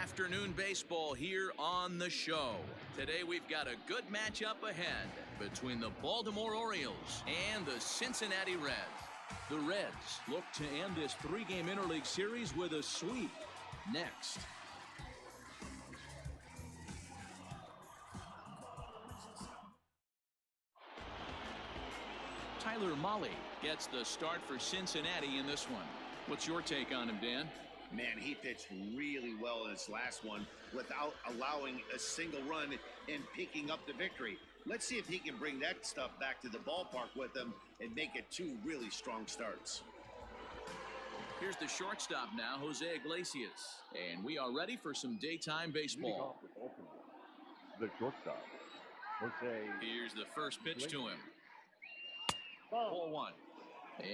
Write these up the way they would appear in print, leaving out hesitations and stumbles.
afternoon baseball here on the show. Today we've got a good matchup ahead between the Baltimore Orioles and the Cincinnati Reds. The Reds look to end this three-game interleague series with a sweep. Next. Tyler Mahle gets the start for Cincinnati in this one. What's your take on him, Dan? Man, he pitched really well in his last one without allowing a single run and picking up the victory. Let's see if he can bring that stuff back to the ballpark with him and make it two really strong starts. Here's the shortstop now, Jose Iglesias. And we are ready for some daytime baseball. The shortstop, Jose. Here's the first pitch to him. Ball one.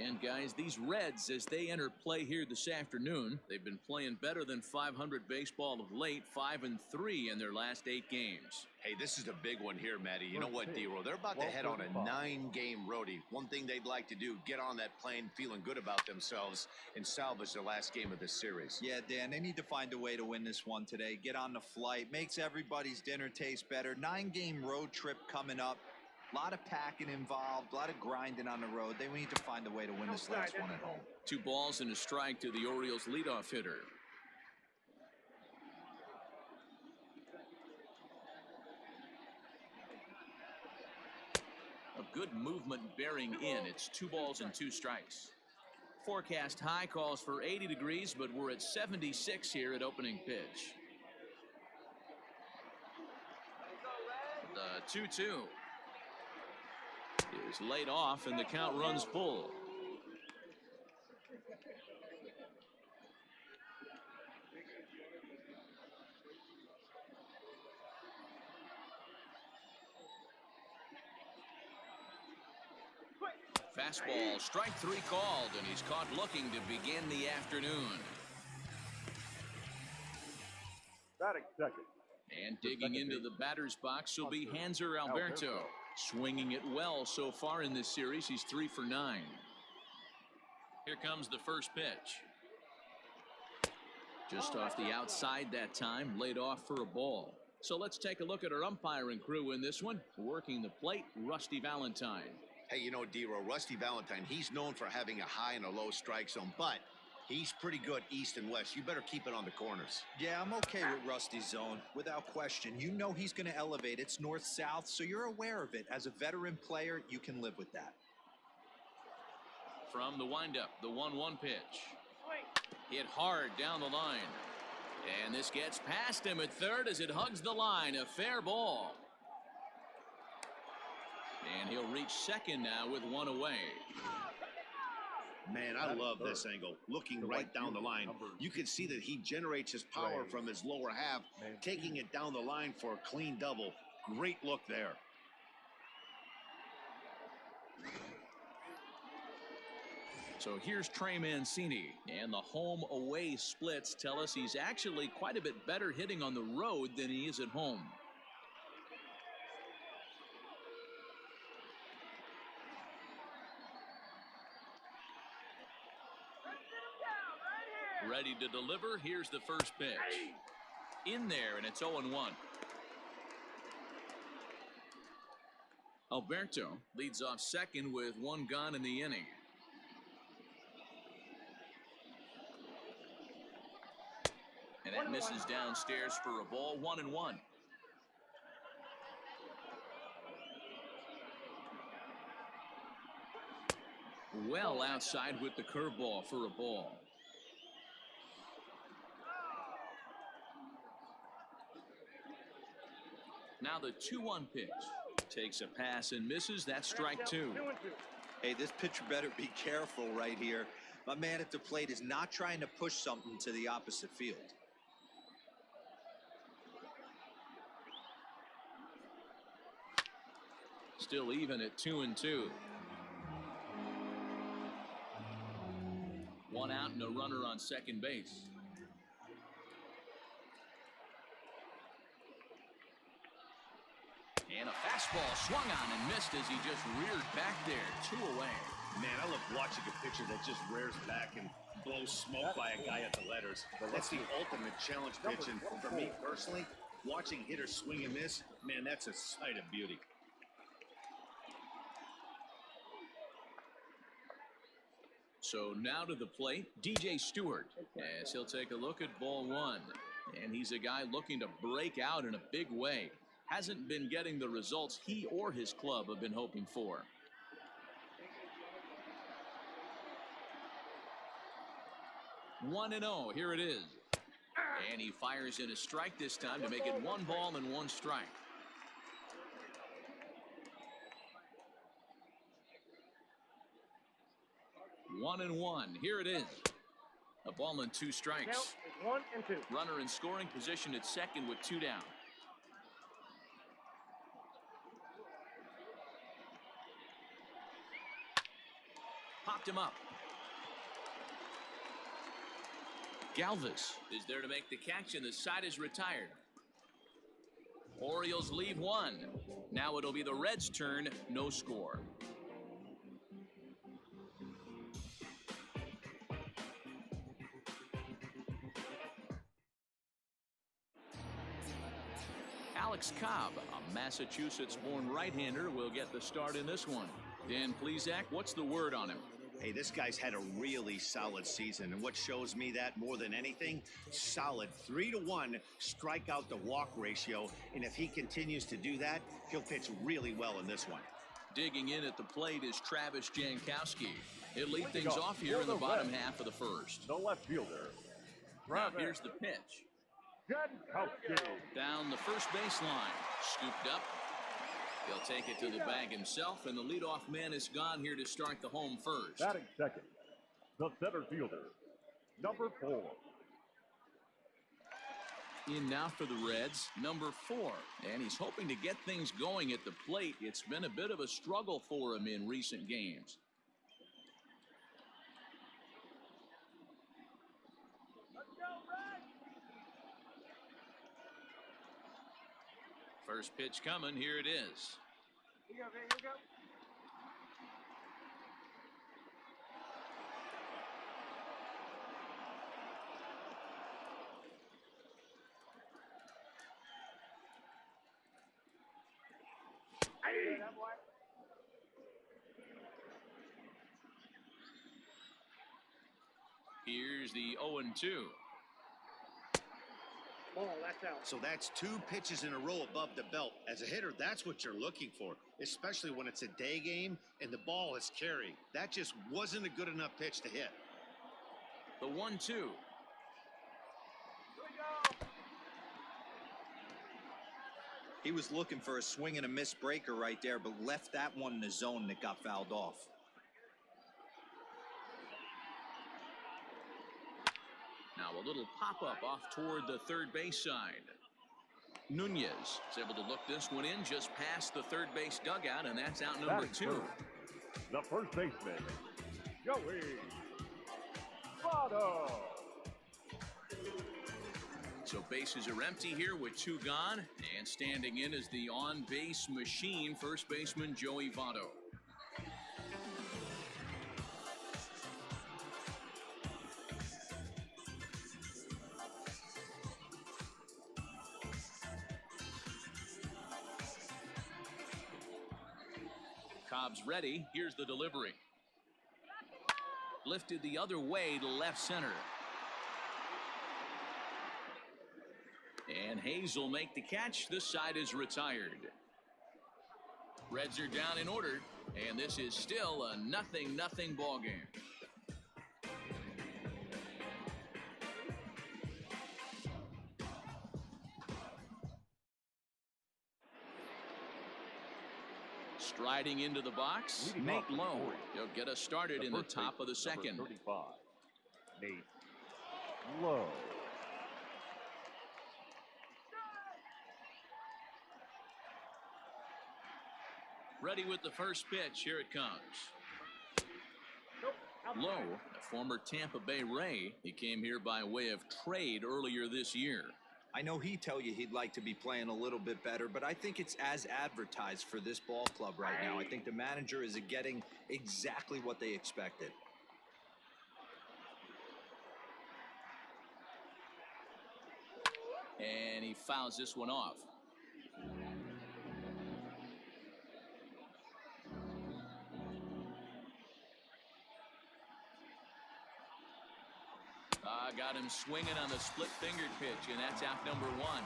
And guys, these Reds, as they enter play here this afternoon, they've been playing better than 500 baseball of late, 5-3 in their last 8 games. Hey, this is a big one here, Matty. You know what, D-Roll? They're about to head on a 9-game roadie. One thing they'd like to do, get on that plane feeling good about themselves and salvage their last game of this series. Yeah, Dan, they need to find a way to win this one today. Get on the flight. Makes everybody's dinner taste better. 9-game road trip coming up. A lot of packing involved, a lot of grinding on the road. They need to find a way to win this last one at home. 2 balls and a strike to the Orioles leadoff hitter. A good movement bearing in. It's 2 balls and 2 strikes. Forecast high calls for 80 degrees, but we're at 76 here at opening pitch. The 2-2. Is laid off and the count runs full. Fastball, strike 3 called, and he's caught looking to begin the afternoon. Batting second. And digging into the batter's box will be Hanser Alberto. Swinging it well so far in this series. He's 3 for 9. Here comes the first pitch. Just off the outside that time, laid off for a ball. So let's take a look at our umpiring crew in this one. Working the plate, Rusty Valentine. Hey, you know, D-Roll, Rusty Valentine, he's known for having a high and a low strike zone, but he's pretty good east and west. You better keep it on the corners. Yeah, I'm okay with Rusty's zone, without question. You know he's going to elevate. It's north-south, so you're aware of it. As a veteran player, you can live with that. From the windup, the 1-1 pitch. Hit hard down the line. And this gets past him at third as it hugs the line. A fair ball. And he'll reach second now with 1 away. Man, I love this angle. Looking right down the line, you can see that he generates his power from his lower half, taking it down the line for a clean double. Great look there. So here's Trey Mancini, and the home-away splits tell us he's actually quite a bit better hitting on the road than he is at home. Ready to deliver. Here's the first pitch. In there, and it's 0-1. Alberto leads off second with 1 gone in the inning. And that misses downstairs for a ball. 1-1. Well outside with the curveball for a ball. Now the 2-1 pitch. Takes a pass and misses. That's strike 2. Hey, this pitcher better be careful right here. My man at the plate is not trying to push something to the opposite field. Still even at 2-2. 1 out and a runner on second base. And a fastball swung on and missed as he just reared back there. 2 away. Man, I love watching a pitcher that just rears back and blow smoke by a guy at the letters. That's the ultimate challenge pitch, and for me personally, watching hitters swing and miss, man, that's a sight of beauty. So now to the plate, DJ Stewart, as he'll take a look at ball one. And he's a guy looking to break out in a big way. Hasn't been getting the results he or his club have been hoping for. One and oh, here it is. And he fires in a strike this time to make it 1 ball and 1 strike. One and one. Here it is. A ball and 2 strikes. Count is 1 and 2. Runner in scoring position at second with 2 down. Popped him up. Galvis is there to make the catch, and the side is retired. Orioles leave 1. Now it'll be the Reds' turn. No score. Alex Cobb, a Massachusetts-born right-hander, will get the start in this one. Dan Plesac, what's the word on him? Hey, this guy's had a really solid season, and what shows me that more than anything, solid 3-to-1 strikeout to walk ratio, and if he continues to do that, he'll pitch really well in this one. Digging in at the plate is Travis Jankowski. He'll lead things off here in the bottom half of the first. The left fielder. Now here's the pitch. Jankowski. Down the first baseline, scooped up. He'll take it to the bag himself, and the leadoff man is gone here to start the home first. Batting second, the center fielder, number 4. In now for the Reds, number 4. And he's hoping to get things going at the plate. It's been a bit of a struggle for him in recent games. First pitch coming. Here it is. Here you go. Here's the 0-2. Ball, that's out. So that's 2 pitches in a row above the belt. As a hitter, that's what you're looking for, especially when it's a day game and the ball is carried. That just wasn't a good enough pitch to hit. The 1-2. He was looking for a swing and a miss breaker right there, but left that one in the zone that got fouled off. Now a little pop-up off toward the third base side. Nunez is able to look this one in just past the third base dugout, and that's out number 2. The first baseman, Joey Votto. So bases are empty here with 2 gone, and standing in is the on-base machine, first baseman Joey Votto. Cobb's ready. Here's the delivery. Lifted the other way to left center. And Hayes will make the catch. This side is retired. Reds are down in order, and this is still a 0-0 ball game. Striding into the box, Nate Lowe. He'll get us started in the top of the second. 35, Nate Lowe. Ready with the first pitch. Here it comes. Lowe, a former Tampa Bay Ray. He came here by way of trade earlier this year. I know he'd tell you he'd like to be playing a little bit better, but I think it's as advertised for this ball club right now. I think the manager is getting exactly what they expected. And he fouls this one off. Got him swinging on the split-fingered pitch, and that's out number one.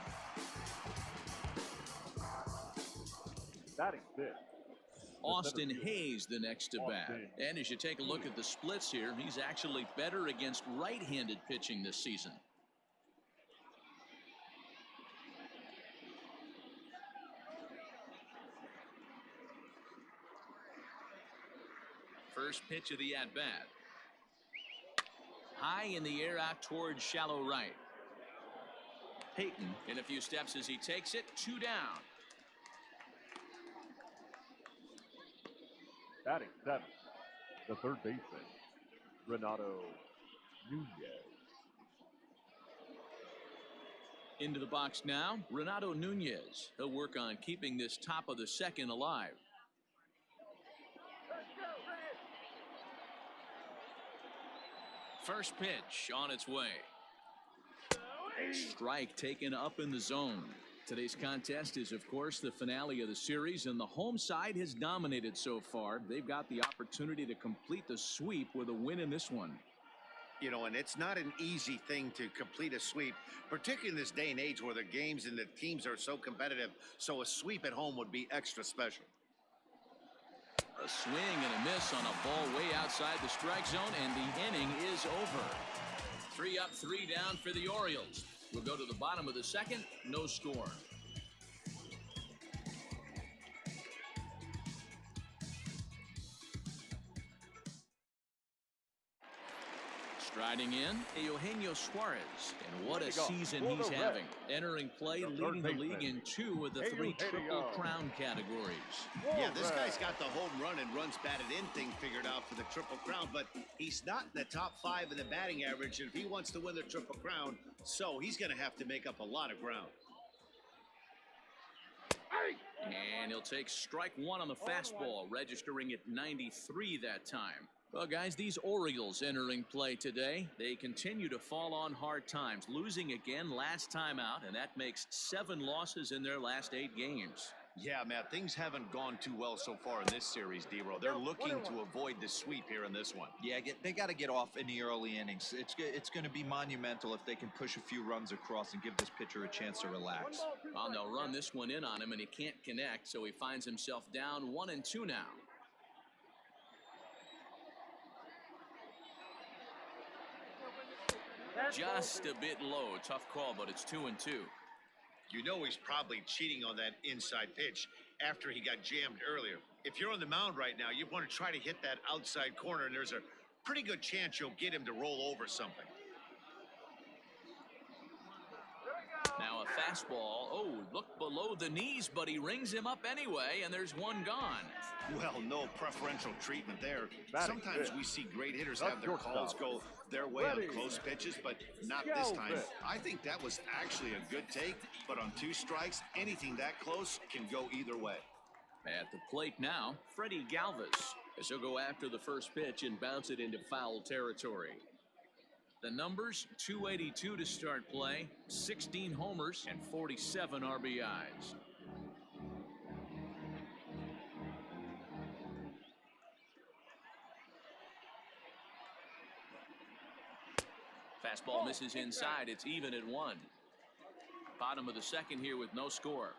Batting fifth. Austin Hayes the next to bat. And as you take a look at the splits here, he's actually better against right-handed pitching this season. First pitch of the at-bat. High in the air out towards shallow right. Peyton in a few steps as he takes it. 2 down. Batting seventh, the third baseman, Renato Nunez. Into the box now, Renato Nunez. He'll work on keeping this top of the second alive. First pitch on its way. Strike taken up in the zone. Today's contest is, of course, the finale of the series, and the home side has dominated so far. They've got the opportunity to complete the sweep with a win in this one. You know, and it's not an easy thing to complete a sweep, particularly in this day and age where the games and the teams are so competitive. So a sweep at home would be extra special. A swing and a miss on a ball way outside the strike zone, and the inning is over. 3 up, 3 down for the Orioles. We'll go to the bottom of the second. No score. Striding in, Eugenio Suarez. And what a season he's having. Entering play, leading the league in 2 of the 3 Triple Crown categories. Yeah, this guy's got the home run and runs batted in thing figured out for the Triple Crown, but he's not in the top 5 in the batting average, and if he wants to win the Triple Crown, so he's going to have to make up a lot of ground. And he'll take strike 1 on the fastball, registering at 93 that time. Well, guys, these Orioles entering play today, they continue to fall on hard times, losing again last time out, and that makes 7 losses in their last 8 games. Yeah, Matt, things haven't gone too well so far in this series, D-Row. They're looking to avoid the sweep here in this one. Yeah, they got to get off in the early innings. It's going to be monumental if they can push a few runs across and give this pitcher a chance to relax. Well, they'll run this one in on him, and he can't connect, so he finds himself down 1-2 now. Just a bit low. Tough call, but it's 2-2. You know he's probably cheating on that inside pitch after he got jammed earlier. If you're on the mound right now, you want to try to hit that outside corner, and there's a pretty good chance you'll get him to roll over something. Now a fastball. Oh, look below the knees, but he rings him up anyway, and there's one gone. Well, no preferential treatment there. Sometimes we see great hitters have their calls go their way on close pitches, but not this time. I think that was actually a good take, but on 2 strikes, anything that close can go either way. At the plate now, Freddie Galvis, as he'll go after the first pitch and bounce it into foul territory. The numbers, 282 to start play, 16 homers, and 47 RBIs. Fastball misses inside. It's even at 1. Bottom of the second here with no score.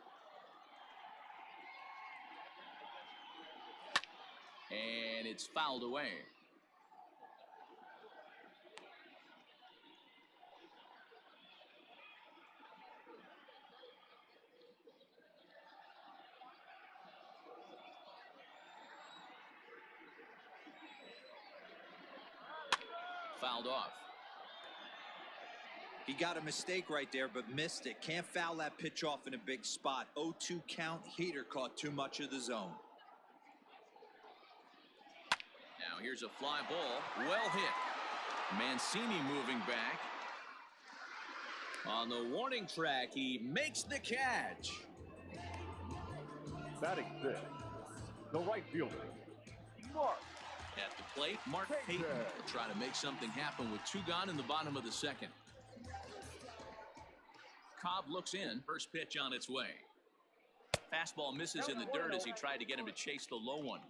And it's fouled away. Fouled off. He got a mistake right there, but missed it. Can't foul that pitch off in a big spot. 0-2 count. Heater caught too much of the zone. Now here's a fly ball. Well hit. Mancini moving back. On the warning track, he makes the catch. Batting 6, the right fielder, Mark. At the plate, Mark Payton will try to make something happen with 2 gone in the bottom of the second. Cobb looks in. First pitch on its way. Fastball misses in the dirt as he tried to get him to chase the low one.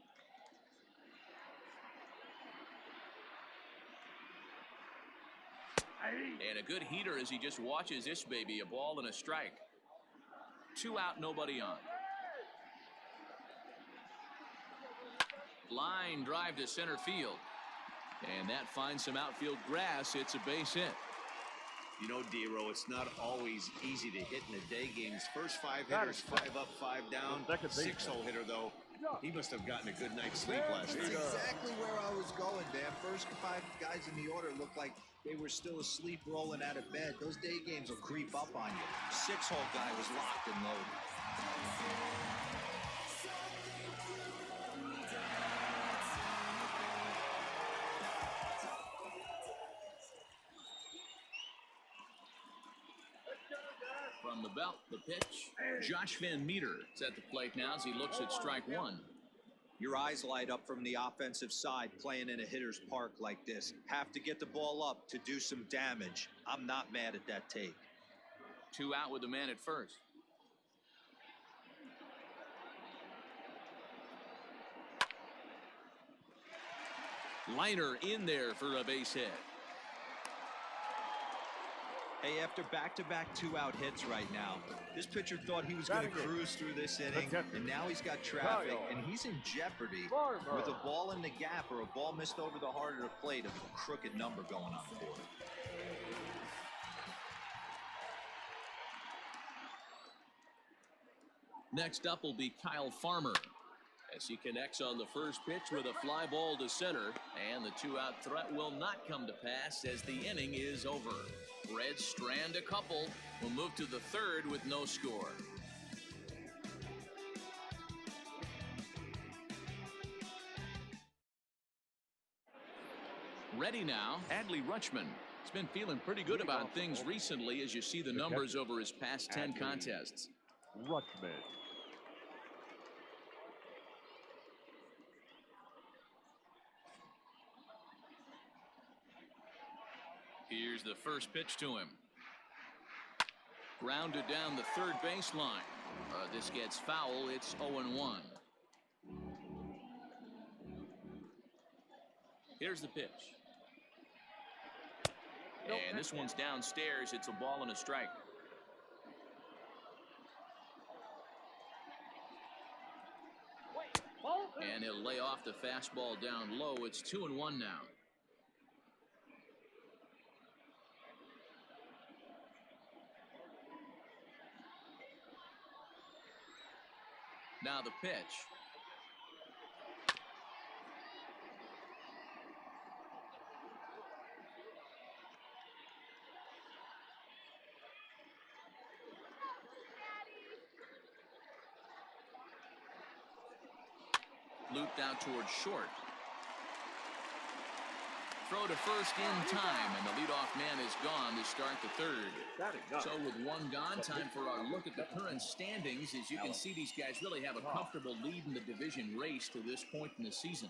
And a good heater as he just watches this baby. A ball and a strike. 2 out, nobody on. Line drive to center field. And that finds some outfield grass. It's a base hit. You know, D-Row, it's not always easy to hit in the day games. First 5 hitters, 5 up, 5 down. 6-hole hitter, though. He must have gotten a good night's sleep last night. That's exactly where I was going, man. First 5 guys in the order looked like they were still asleep, rolling out of bed. Those day games will creep up on you. 6-hole guy was locked and loaded. From the belt, the pitch. Josh Van Meter is at the plate now as he looks at strike one. Your eyes light up from the offensive side playing in a hitter's park like this. Have to get the ball up to do some damage. I'm not mad at that take. 2 out with the man at first. Liner in there for a base hit. Hey, after back-to-back 2-out hits right now, this pitcher thought he was going to cruise through this inning, and now he's got traffic, and he's in jeopardy with a ball in the gap or a ball missed over the heart of the plate of a crooked number going on the board. Next up will be Kyle Farmer as he connects on the first pitch with a fly ball to center, and the 2-out threat will not come to pass as the inning is over. Reds strand a couple. Will move to the third with no score. Ready now, Adley Rutschman. He's been feeling pretty good about things recently as you see the numbers over his past 10 contests. Rutschman. Here's the first pitch to him. Grounded down the third baseline. This gets foul. It's 0-1. Here's the pitch. And this one's downstairs. It's a ball and a strike. And he'll lay off the fastball down low. It's 2-1 now. Now the pitch. Looped out towards short. Throw to first in time, and the leadoff man is gone to start the third. So with one gone, time for our look at the current standings. As you can see, these guys really have a comfortable lead in the division race to this point in the season.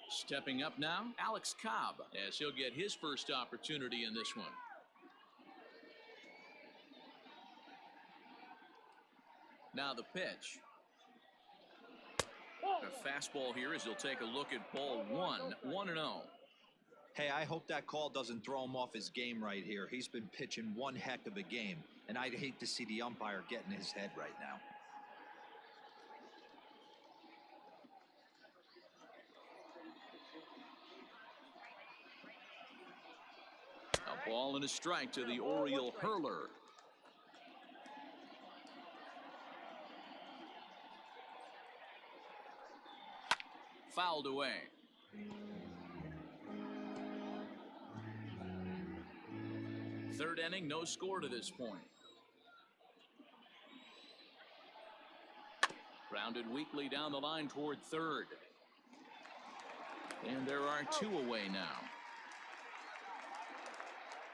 Stepping up now, Alex Cobb, as he'll get his first opportunity in this one. Now the pitch. A fastball here as he'll take a look at ball one. 1-0. Hey, I hope that call doesn't throw him off his game right here. He's been pitching one heck of a game, and I'd hate to see the umpire get in his head right now. A ball and a strike to the Oriole hurler. Fouled away. Third inning, no score to this point. Grounded weakly down the line toward third. And there are 2 away now.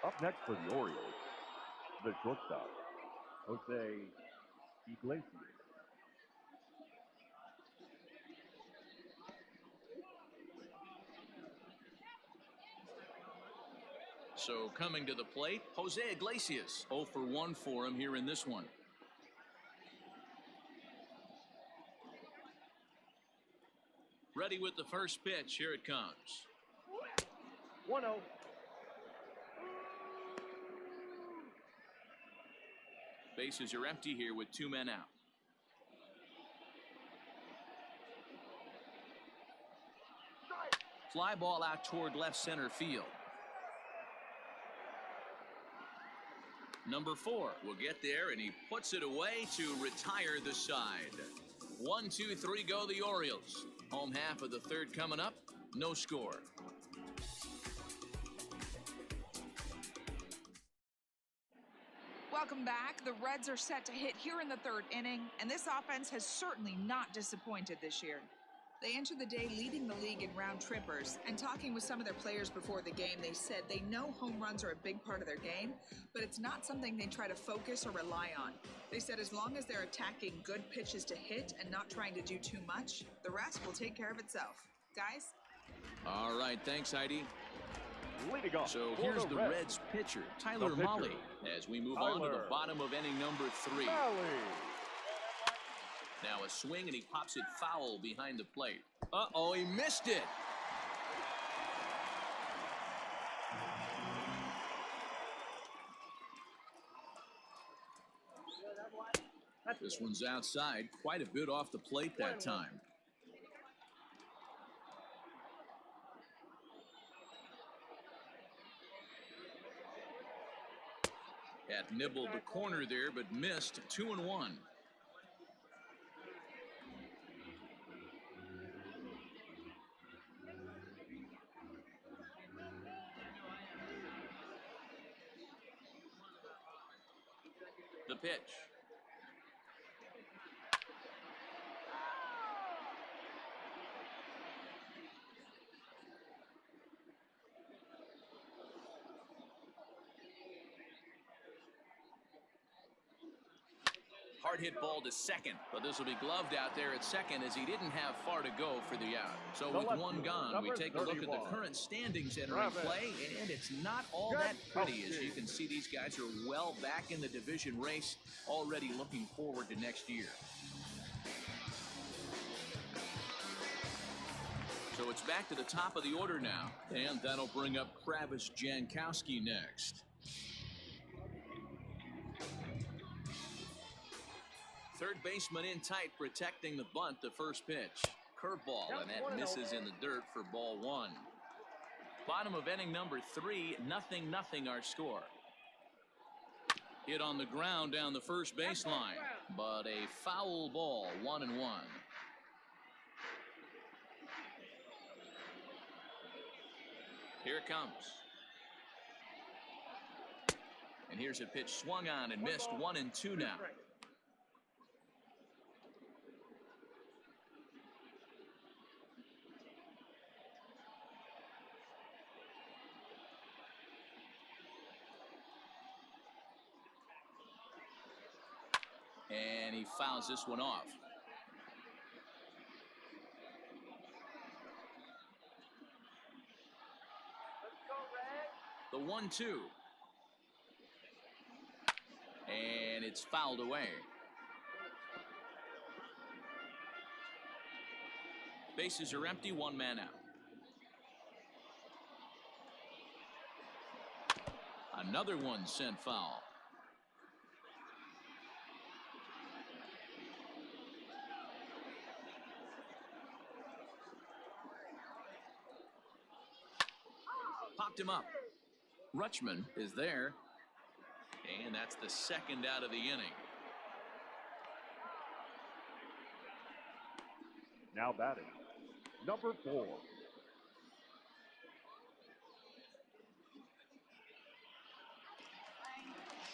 Up next for the Orioles, the shortstop, Jose Iglesias. So coming to the plate, Jose Iglesias. 0 for 1 for him here in this one. Ready with the first pitch. Here it comes. 1-0. Bases are empty here with 2 men out. Fly ball out toward left center field. Number 4 will get there, and he puts it away to retire the side. 1, 2, 3 go the Orioles. Home half of the third coming up. No score. Welcome back. The Reds are set to hit here in the third inning, and this offense has certainly not disappointed this year. They entered the day leading the league in round trippers, and talking with some of their players before the game, they said they know home runs are a big part of their game, but it's not something they try to focus or rely on. They said as long as they're attacking good pitches to hit and not trying to do too much, the rest will take care of itself. Guys? All right, thanks, Heidi. Leading off So for here's the Reds. Reds pitcher, Tyler pitcher, Mahle, as we move on to the bottom of inning number 3. Now a swing, and he pops it foul behind the plate. Uh-oh, he missed it. This one's outside, quite a bit off the plate that time. Had nibbled the corner there, but missed. 2-1. The pitch. Hard hit ball to second, but this will be gloved out there at second as he didn't have far to go for the out. So with one gone, we take a look at the current standings entering play, and it's not all that pretty. As you can see, these guys are well back in the division race, already looking forward to next year. So it's back to the top of the order now, and that'll bring up Travis Jankowski next. Third baseman in tight, protecting the bunt. The first pitch. Curveball, and that misses in the dirt for ball 1. Bottom of inning number 3, 0-0 our score. Hit on the ground down the first baseline, but a foul ball, 1-1. Here it comes. And here's a pitch swung on and missed. 1-2 now. And he fouls this one off. The 1-2. And it's fouled away. Bases are empty, 1 man out. Another one sent foul. Popped him up. Rutschman is there, and that's the second out of the inning. Now batting, number 4.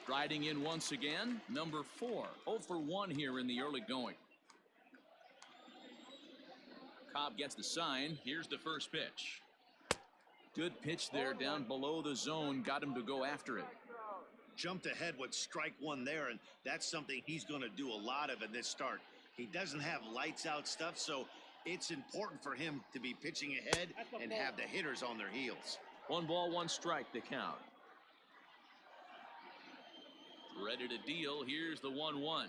Striding in once again, number 4. 0 for 1 here in the early going. Cobb gets the sign. Here's the first pitch. Good pitch there down below the zone. Got him to go after it. Jumped ahead with strike 1 there, and that's something he's going to do a lot of in this start. He doesn't have lights out stuff, so it's important for him to be pitching ahead and have the hitters on their heels. 1 ball, 1 strike, the count. Ready to deal. Here's the 1-1.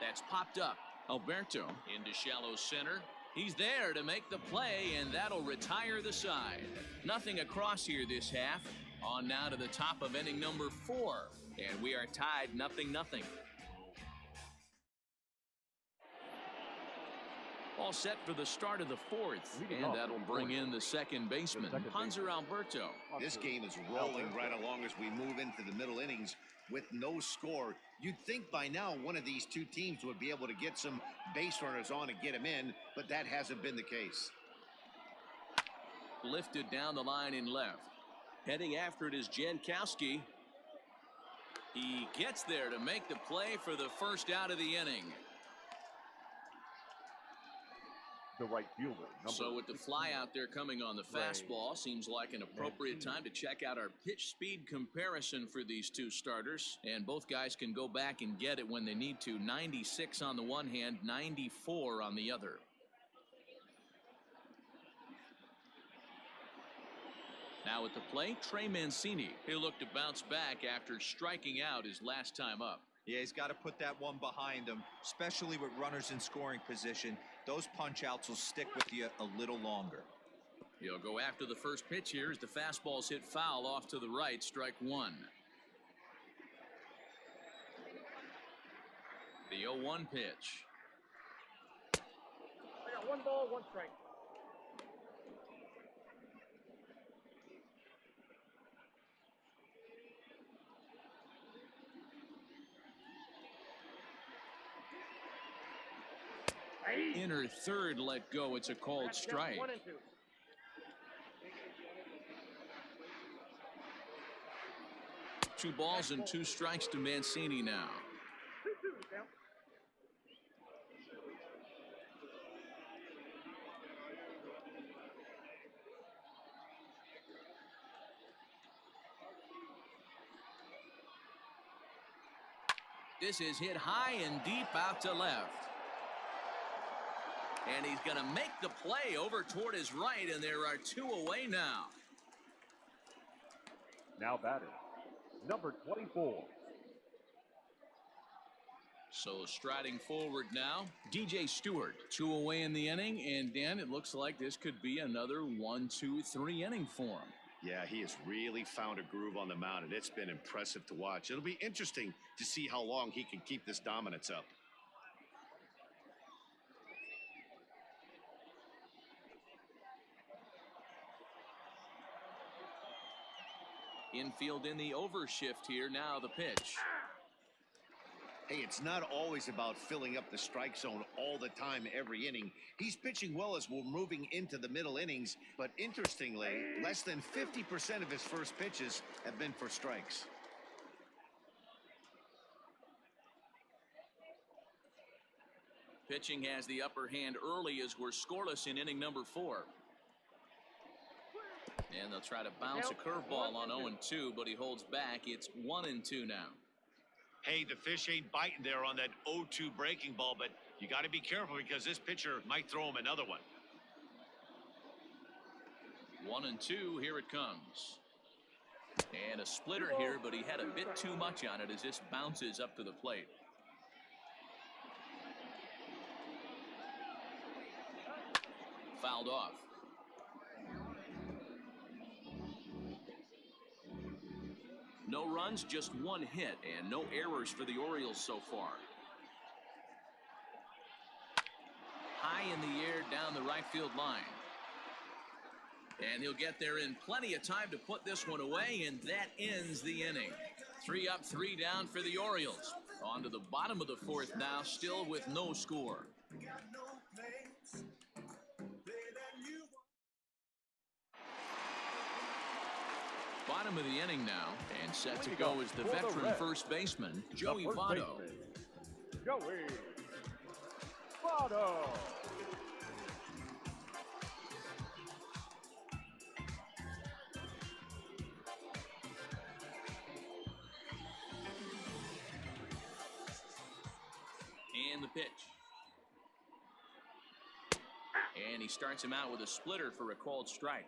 That's popped up. Alberto into shallow center. He's there to make the play, and that'll retire the side. Nothing across here this half. On now to the top of inning number 4. And we are tied 0-0. All set for the start of the 4th. And that'll bring in the second baseman, Hanser Alberto. This game is rolling right along as we move into the middle innings with no score. You'd think by now one of these two teams would be able to get some base runners on and get them in, but that hasn't been the case. Lifted down the line in left. Heading after it is Jankowski. He gets there to make the play for the first out of the inning. The right fielder. So with the fly out there coming on the fastball, seems like an appropriate time to check out our pitch speed comparison for these two starters. And both guys can go back and get it when they need to. 96 on the one hand, 94 on the other. Now at the plate, Trey Mancini. He'll look to bounce back after striking out his last time up. Yeah, he's got to put that one behind him, especially with runners in scoring position. Those punch outs will stick with you a little longer. He'll go after the first pitch here as the fastball's hit foul off to the right, strike 1. The 0-1 pitch. I got 1 ball, 1 strike. Inner third let go. It's a called strike. 1 and 2. Two balls and 2 strikes to Mancini now. 2-2 count. This is hit high and deep out to left. And he's going to make the play over toward his right, and there are 2 away now. Now batting, number 24. So striding forward now, DJ Stewart. 2 away in the inning, and Dan, it looks like this could be another 1-2-3 inning for him. Yeah, he has really found a groove on the mound, and it's been impressive to watch. It'll be interesting to see how long he can keep this dominance up. Infield in the overshift here. Now the pitch. Hey, it's not always about filling up the strike zone all the time every inning. He's pitching well as we're moving into the middle innings, but interestingly, less than 50% of his first pitches have been for strikes. Pitching has the upper hand early as we're scoreless in inning number 4. And they'll try to bounce a curveball on 0-2, but he holds back. It's 1-2 now. Hey, the fish ain't biting there on that 0-2 breaking ball, but you got to be careful because this pitcher might throw him another one. 1-2, here it comes. And a splitter here, but he had a bit too much on it as this bounces up to the plate. Fouled off. No runs, just 1 hit, and no errors for the Orioles so far. High in the air down the right field line. And he'll get there in plenty of time to put this one away, and that ends the inning. 3 up, 3 down for the Orioles. On to the bottom of the 4th now, still with no score. Bottom of the inning now, and set to go is the veteran first baseman, Joey Votto. Joey Votto. And the pitch. And he starts him out with a splitter for a called strike.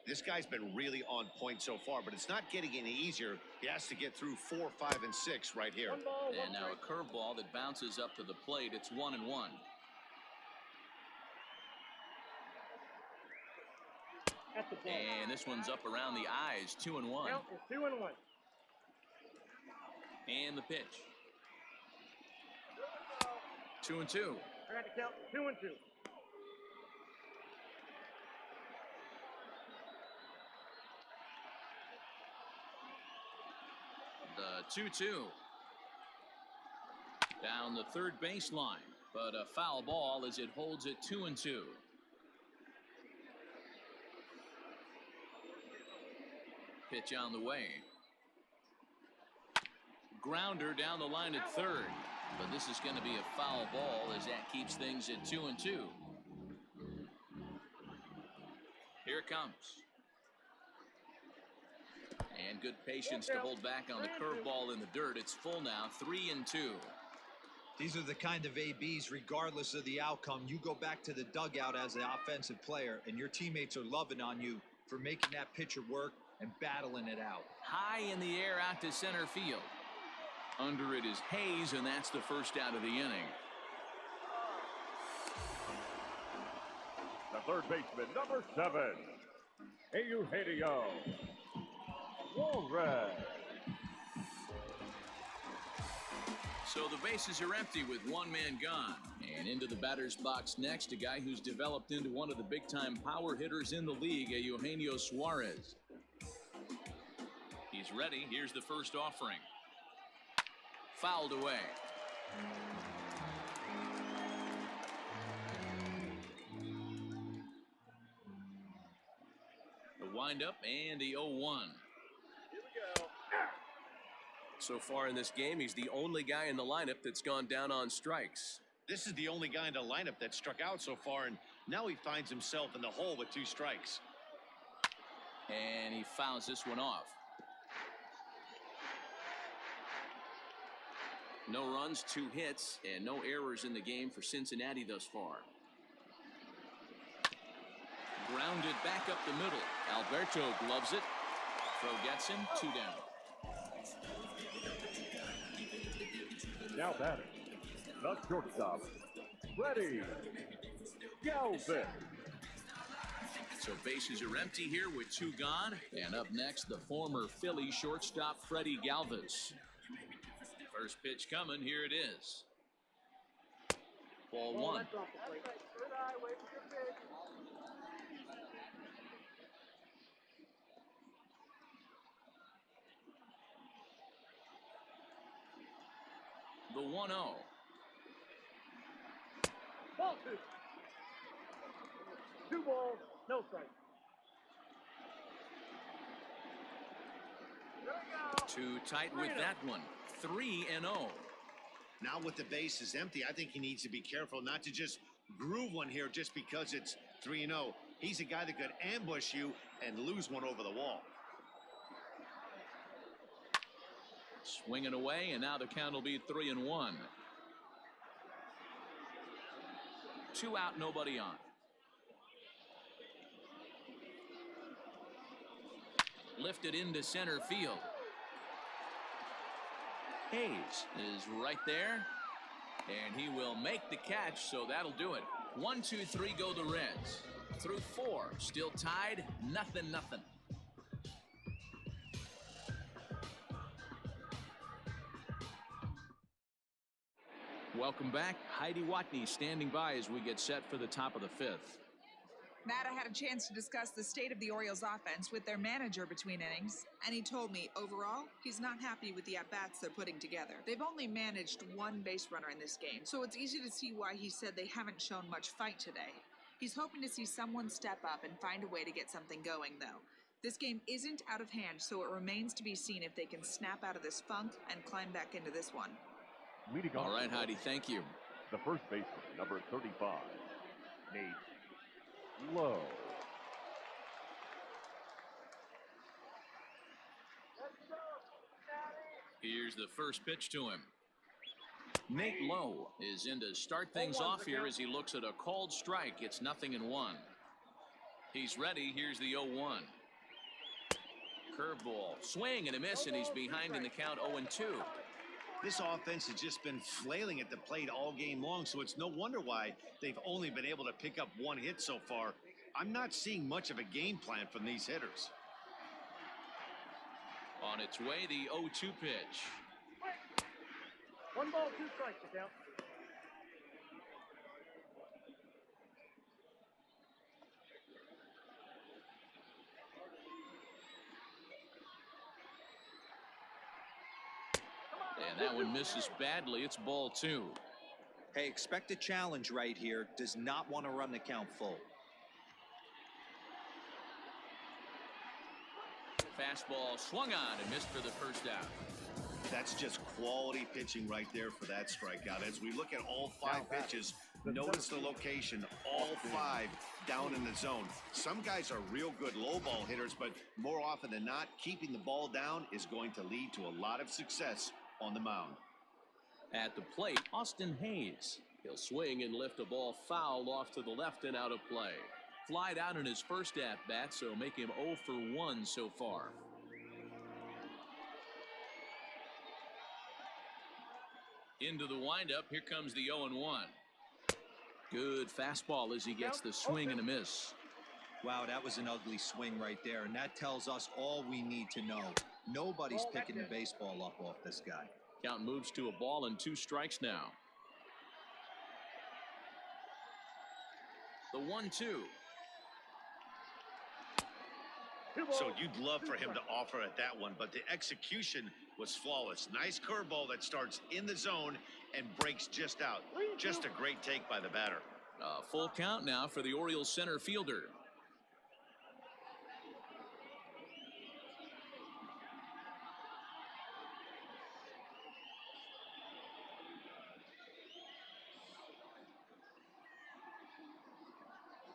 This guy's been really on point so far, but it's not getting any easier. He has to get through 4, 5, and 6 right here. One ball, one And now a strike. curveball that bounces up to the plate. It's 1-1. That's the ball. And this one's up around the eyes. 2-1. Count is 2-1. And the pitch. 2-2. I got to count 2-2. The 2-2. Down the third baseline, but a foul ball as it holds it 2-2. Pitch on the way. Grounder down the line at third, but this is going to be a foul ball as that keeps things at 2-2. Here it comes. And good patience to hold back on the curveball in the dirt. It's full now, 3-2. These are the kind of ABs, regardless of the outcome. You go back to the dugout as an offensive player, and your teammates are loving on you for making that pitcher work and battling it out. High in the air out to center field. Under it is Hayes, and that's the first out of the inning. The third baseman, number 7, Eugenio Suarez. So the bases are empty with one man gone. And into the batter's box next, a guy who's developed into one of the big-time power hitters in the league, Eugenio Suarez. He's ready. Here's the first offering. Fouled away. The windup and the 0-1. So far in this game, he's the only guy in the lineup that's gone down on strikes. This is the only guy in the lineup that struck out so far, and now he finds himself in the hole with 2 strikes. And he fouls this one off. No runs, 2 hits, and no errors in the game for Cincinnati thus far. Grounded back up the middle. Alberto gloves it. Throw gets him, 2 down. Now batting, the shortstop, Freddie Galvin. So bases are empty here with 2 gone. And up next, the former Philly shortstop, Freddie Galvis. First pitch coming. Here it is. Ball 1. That's off the plate. Good eye, wait for your pitch. The 1-0. Ball 2. 2 balls, no strike. There we go. Too tight with that one. 3-0. Now with the bases empty, I think he needs to be careful not to just groove one here just because it's 3-0. He's a guy that could ambush you and lose one over the wall. Swinging away, and now the count will be 3-1. 2 out, nobody on. Lifted into center field. Hayes is right there, and he will make the catch, so that'll do it. 1, 2, 3 go the Reds. Through 4, still tied, 0-0. Welcome back. Heidi Watney standing by as we get set for the top of the 5th. Matt, I had a chance to discuss the state of the Orioles offense with their manager between innings, and he told me, overall, he's not happy with the at-bats they're putting together. They've only managed 1 base runner in this game, so it's easy to see why he said they haven't shown much fight today. He's hoping to see someone step up and find a way to get something going, though. This game isn't out of hand, so it remains to be seen if they can snap out of this funk and climb back into this one. All right, Heidi, thank you. The first baseman, number 35, Nate Lowe. Here's the first pitch to him. Nate Lowe is in to start things off here as he looks at a called strike. It's 0-1. He's ready. Here's the 0-1. Curveball, swing and a miss, and he's behind in the count 0-2. This offense has just been flailing at the plate all game long, so it's no wonder why they've only been able to pick up one hit so far. I'm not seeing much of a game plan from these hitters. On its way, the 0-2 pitch. 1 ball, 2 strikes, the count. And that one misses badly. It's ball 2. Hey, expect a challenge right here. Does not want to run the count full. Fastball swung on and missed for the first out. That's just quality pitching right there for that strikeout. As we look at all 5 pitches, notice the location, all 5 down in the zone. Some guys are real good low ball hitters, but more often than not, keeping the ball down is going to lead to a lot of success on the mound. At the plate, Austin Hayes. He'll swing and lift a ball foul off to the left and out of play. Flied out in his first at-bat, so make him 0 for 1 so far. Into the windup, here comes the 0-1. Good fastball as he gets the swing and a miss. Wow, that was an ugly swing right there, and that tells us all we need to know. Nobody's picking the baseball up off this guy. Count moves to a ball and 2 strikes now. The 1-2. So you'd love for him to offer at that one, but the execution was flawless. Nice curveball that starts in the zone and breaks just out. Just a great take by the batter. A full count now for the Orioles center fielder.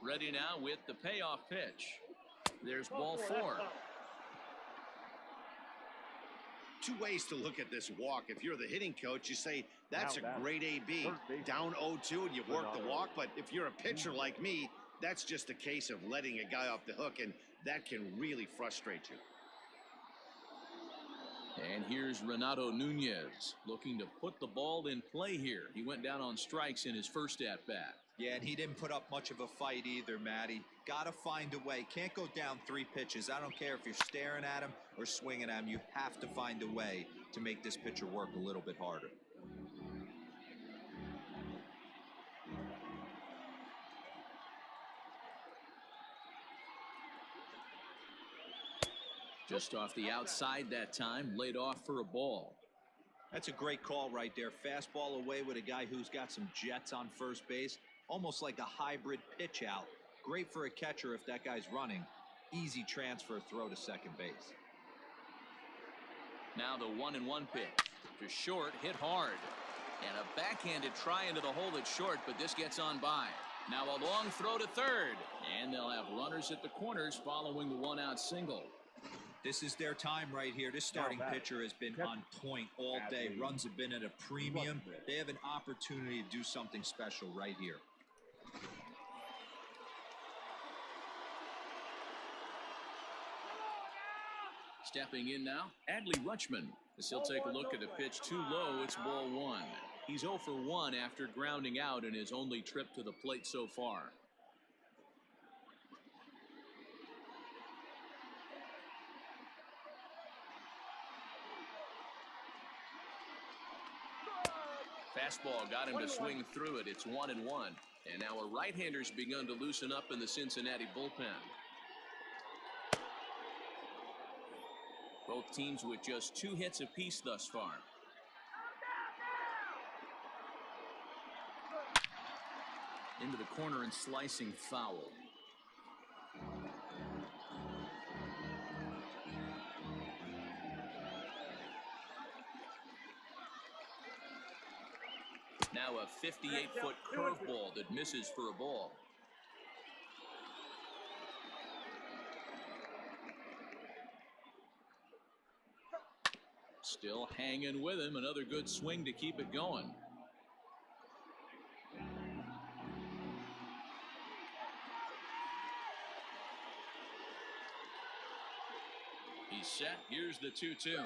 Ready now with the payoff pitch. There's ball 4. 2 ways to look at this walk. If you're the hitting coach, you say that's a great AB. Down 0-2 and you work the walk. But if you're a pitcher like me, that's just a case of letting a guy off the hook, and that can really frustrate you. And here's Renato Nunez looking to put the ball in play here. He went down on strikes in his first at-bat. Yeah, and he didn't put up much of a fight either, Matty. Got to find a way. Can't go down 3 pitches. I don't care if you're staring at him or swinging at him. You have to find a way to make this pitcher work a little bit harder. Just off the outside that time, laid off for a ball. That's a great call right there. Fastball away with a guy who's got some jets on first base. Almost like a hybrid pitch out. Great for a catcher if that guy's running. Easy transfer throw to second base. Now the 1-1 pitch. To short, hit hard. And a backhanded try into the hole at short, but this gets on by. Now a long throw to third. And they'll have runners at the corners following the 1-out single. This is their time right here. This starting pitcher has been on point all day. Runs have been at a premium. They have an opportunity to do something special right here. Stepping in now, Adley Rutschman. As he'll take a look at the pitch too low, it's ball 1. He's 0 for 1 after grounding out in his only trip to the plate so far. Fastball got him to swing through it. It's 1-1. And now a right-hander's begun to loosen up in the Cincinnati bullpen. Both teams with just 2 hits apiece thus far. Into the corner and slicing foul. Now a 58-foot curveball that misses for a ball. Still hanging with him. Another good swing to keep it going. He's set. Here's the 2-2.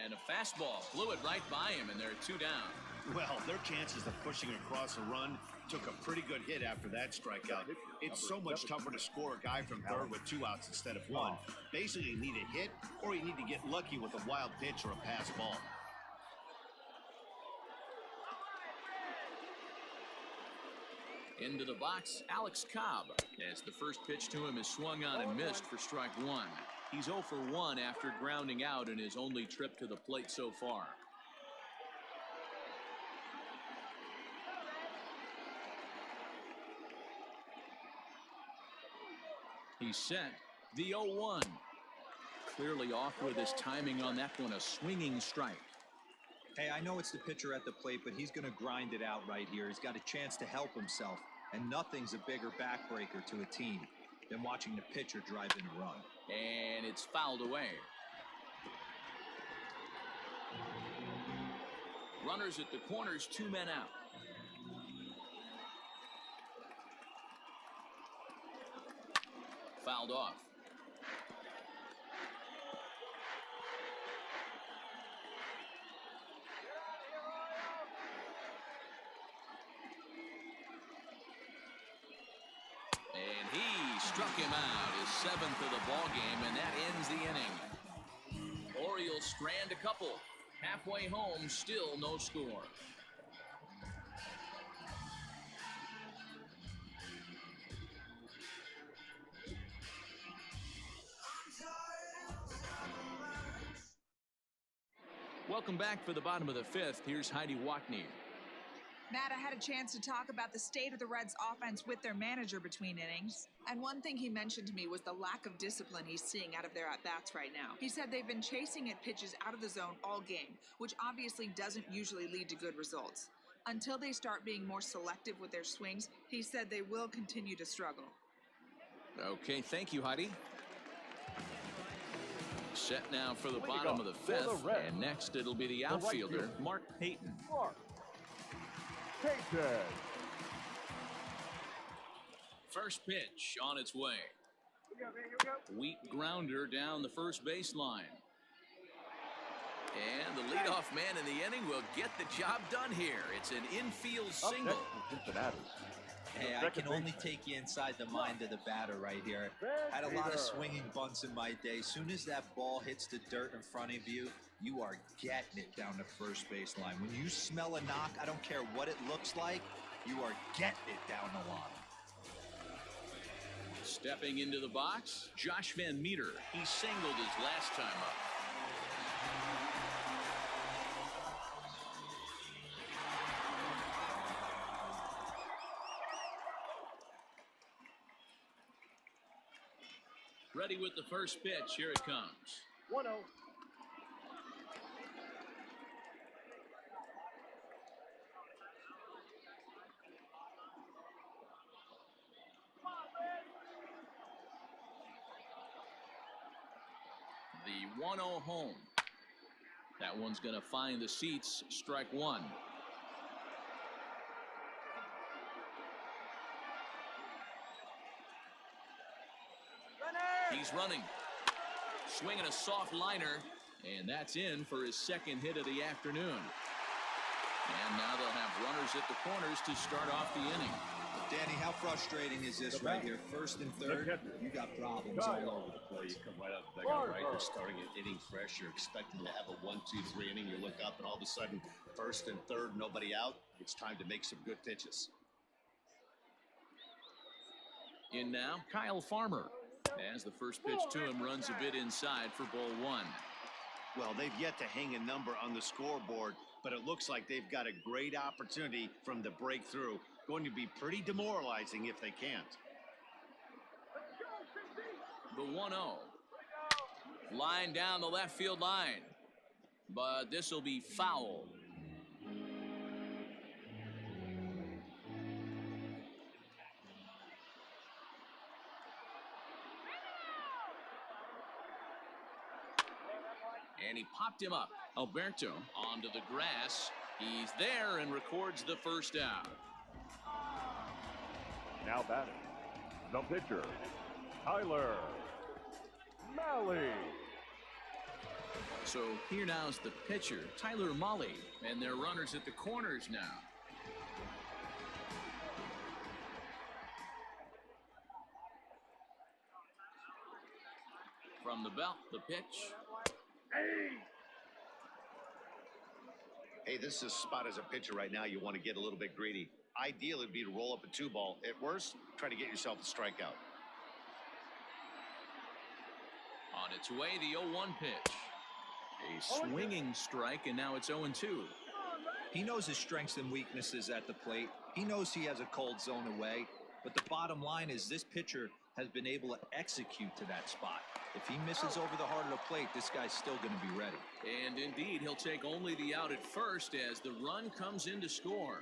And a fastball blew it right by him, and they're 2 down. Well, their chances of pushing across a run took a pretty good hit after that strikeout. It's so much tougher to score a guy from third with 2 outs instead of 1. Basically, you need a hit, or you need to get lucky with a wild pitch or a pass ball. Into the box, Alex Cobb. As the first pitch to him is swung on and missed for strike 1. He's 0 for 1 after grounding out in his only trip to the plate so far. He's set. The 0-1. Clearly off with his timing on that one, a swinging strike. Hey, I know it's the pitcher at the plate, but he's going to grind it out right here. He's got a chance to help himself, and nothing's a bigger backbreaker to a team than watching the pitcher drive in a run. And it's fouled away. Runners at the corners, 2 men out. Fouled off. And he struck him out, his 7th of the ball game, and that ends the inning. Orioles strand a couple. Halfway home, still no score. Welcome back for the bottom of the 5th. Here's Heidi Watney. Matt, I had a chance to talk about the state of the Reds' offense with their manager between innings. And one thing he mentioned to me was the lack of discipline he's seeing out of their at-bats right now. He said they've been chasing at pitches out of the zone all game, which obviously doesn't usually lead to good results. Until they start being more selective with their swings, he said they will continue to struggle. Okay, thank you, Heidi. Set now for the bottom of the 5th, and next it'll be the outfielder, Mark Payton. First pitch on its way. Weak grounder down the first baseline. And the leadoff man in the inning will get the job done here. It's an infield single. Cincinnati. Hey, I can only take you inside the mind of the batter right here. Had a lot of swinging bunts in my day. Soon as that ball hits the dirt in front of you, you are getting it down the first baseline. When you smell a knock, I don't care what it looks like, you are getting it down the line. Stepping into the box, Josh Van Meter. He singled his last time up. Ready with the first pitch. Here it comes. 1-0. The 1-0 home. That one's going to find the seats. Strike 1. He's running. Swinging a soft liner. And that's in for his 2nd hit of the afternoon. And now they'll have runners at the corners to start off the inning. Danny, how frustrating is this right here? 1st and 3rd, you got problems all over the place. You come right out of the dugout, right? You're starting an inning fresh. You're expecting to have a 1-2-3 inning. You look up, and all of a sudden, 1st and 3rd, nobody out. It's time to make some good pitches. In now, Kyle Farmer. As the first pitch to him runs a bit inside for ball 1. Well, they've yet to hang a number on the scoreboard, but it looks like they've got a great opportunity from the breakthrough. Going to be pretty demoralizing if they can't. The 1-0. Line down the left field line. But this will be foul. And he popped him up. Alberto onto the grass. He's there and records the first out. Now batting, the pitcher, Tyler Malley. So here now is the pitcher, Tyler Mully, and their runners at the corners now. From the belt, the pitch. Hey, this is a spot as a pitcher right now. You want to get a little bit greedy. Ideal would be to roll up a 2-ball. At worst, try to get yourself a strikeout. On its way, the 0-1 pitch. A swinging strike, and now it's 0-2. He knows his strengths and weaknesses at the plate. He knows he has a cold zone away. But the bottom line is this pitcher has been able to execute to that spot. If he misses over the heart of the plate, this guy's still going to be ready. And indeed, he'll take only the out at first as the run comes in to score.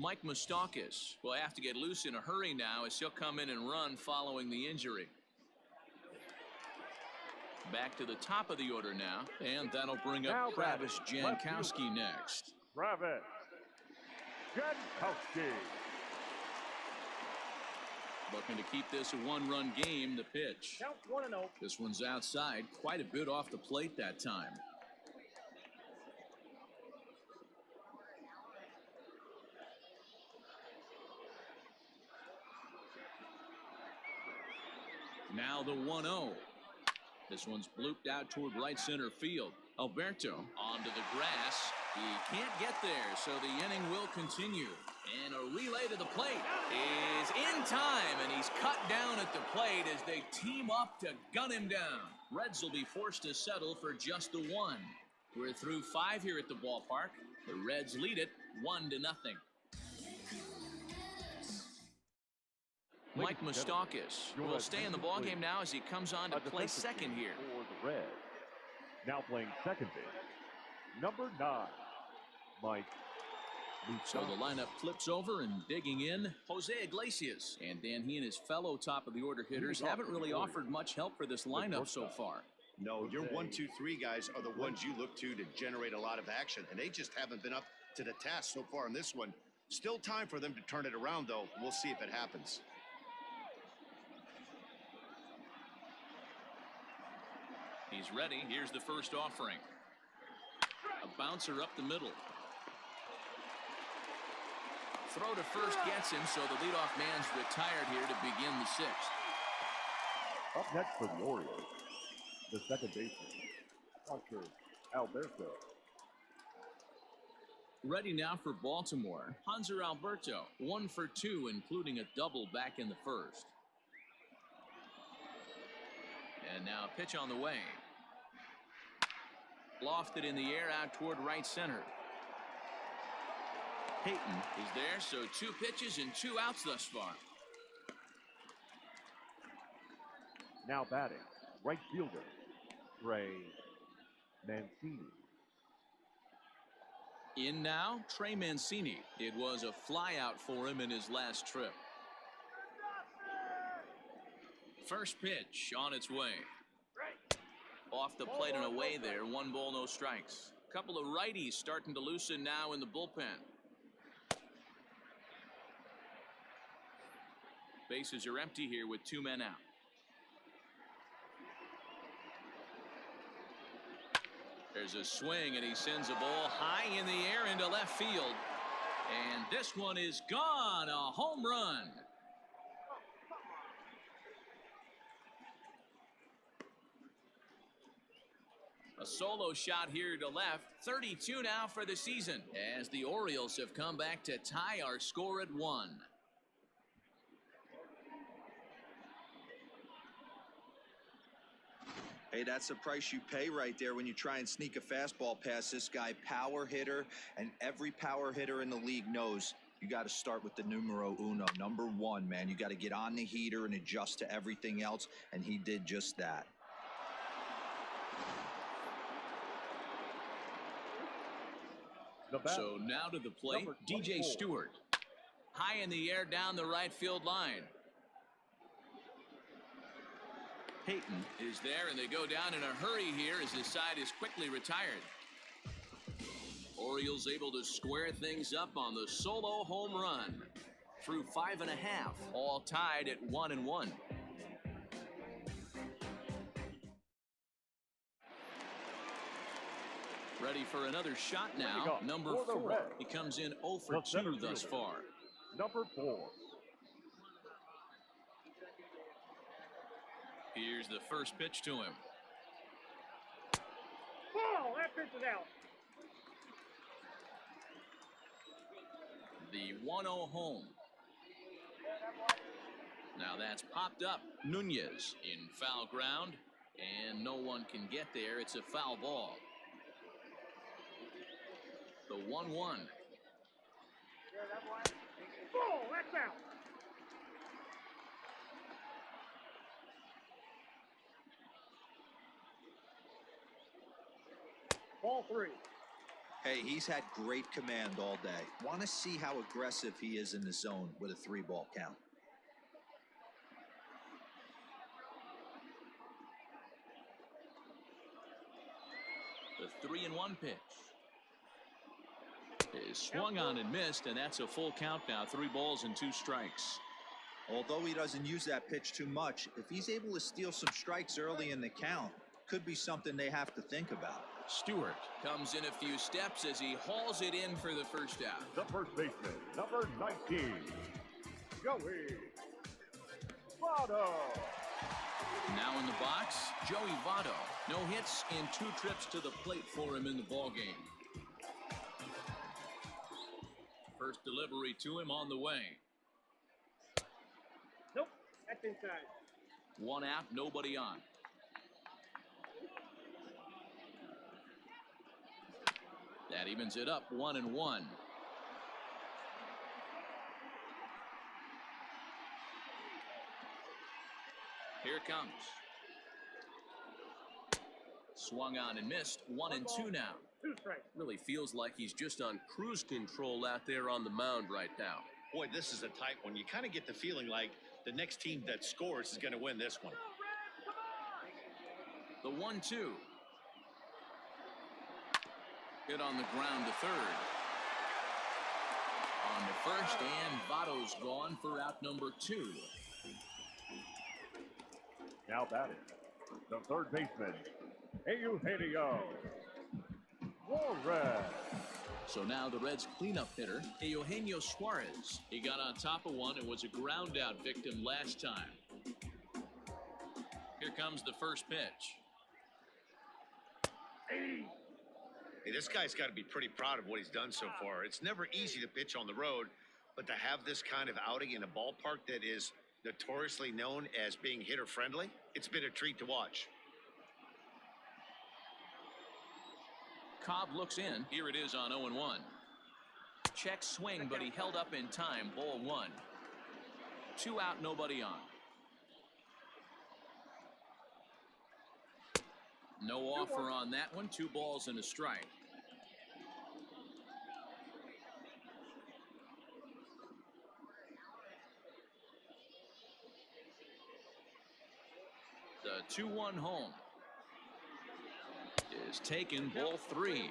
Mike Moustakas will have to get loose in a hurry now as he'll come in and run following the injury. Back to the top of the order now, and that'll bring up Travis Jankowski next. Travis Jankowski. Looking to keep this a one-run game, the pitch. Count 1-0. This one's outside, quite a bit off the plate that time. Now the 1-0. This one's blooped out toward right center field. Alberto onto the grass. He can't get there, so the inning will continue. And a relay to the plate is in time, and he's cut down at the plate as they team up to gun him down. Reds will be forced to settle for just the one. We're through 5 here at the ballpark. The Reds lead it 1-0. Mike Moustakas will stay in the ballgame now as he comes on to play second here. For the Reds. Now playing second base, number 9, Mike Moustakas. So the lineup flips over and digging in, Jose Iglesias. And Dan, he and his fellow top of the order hitters haven't really offered much help for this lineup so far. No, your 1, 2, 3 guys are the ones you look to generate a lot of action, and they just haven't been up to the task so far in this one. Still time for them to turn it around, though. We'll see if it happens. He's ready. Here's the first offering. A bouncer up the middle. Throw to first gets him, so the leadoff man's retired here to begin the 6th. Up next for the Orioles, the second baseman, Dr. Alberto. Ready now for Baltimore, Hanser Alberto, 1 for 2, including a double back in the first. And now a pitch on the way. Lofted in the air out toward right center. Payton is there, so 2 pitches and 2 outs thus far. Now batting, right fielder, Trey Mancini. In now, Trey Mancini. It was a flyout for him in his last trip. First pitch on its way. Off the plate and away there. 1 ball, no strikes. Couple of righties starting to loosen now in the bullpen. Bases are empty here with 2 men out. There's a swing, and he sends a ball high in the air into left field. And this one is gone. A home run. A solo shot here to left. 32 now for the season as the Orioles have come back to tie our score at 1. Hey, that's the price you pay right there when you try and sneak a fastball past this guy. Power hitter, and every power hitter in the league knows You got to start with the numero uno, number one, man. You got to get on the heater and adjust to everything else, and he did just that. So now to the plate, DJ Stewart. High in the air down the right field line. Peyton is there, and they go down in a hurry here as the side is quickly retired. Orioles able to square things up on the solo home run. Through 5 1/2, all tied at 1-1. Ready for another shot now. Number 4. He comes in 0 for 2 thus far. Number 4. Here's the first pitch to him. Ball, that pitch is out. The 1-0 home. Now that's popped up. Nunez in foul ground, and no one can get there. It's a foul ball. The 1-1. Ball, that's out. Ball 3. Hey, he's had great command all day. Want to see how aggressive he is in the zone with a 3-ball count. The 3-1 pitch is swung on and missed, and that's a full count now. 3 balls and 2 strikes. Although he doesn't use that pitch too much, if he's able to steal some strikes early in the count, could be something they have to think about. Stewart comes in a few steps as he hauls it in for the first out. The first baseman, number 19, Joey Votto. Now in the box, Joey Votto. No hits in 2 trips to the plate for him in the ballgame. First delivery to him on the way. Nope, that's inside. 1 out, nobody on. That evens it up 1-1. Here it comes. Swung on and missed. 1-2 now. 2 strikes. Really feels like he's just on cruise control out there on the mound right now. Boy, this is a tight one. You kind of get the feeling like the next team that scores is going to win this one. The 1-2. Hit on the ground to third. On to first, and Votto's gone for out number 2. Now batting, the third baseman, Eugenio Suarez. So now the Reds' cleanup hitter, Eugenio Suarez. He got on top of one and was a ground-out victim last time. Here comes the first pitch. Hey, this guy's got to be pretty proud of what he's done so far. It's never easy to pitch on the road, but to have this kind of outing in a ballpark that is notoriously known as being hitter-friendly, it's been a treat to watch. Cobb looks in. Here it is on 0-1. Check swing, but he held up in time. Ball 1. 2 out, nobody on. No offer on that one. 2 balls and a strike. The 2-1 home is taken. Ball 3.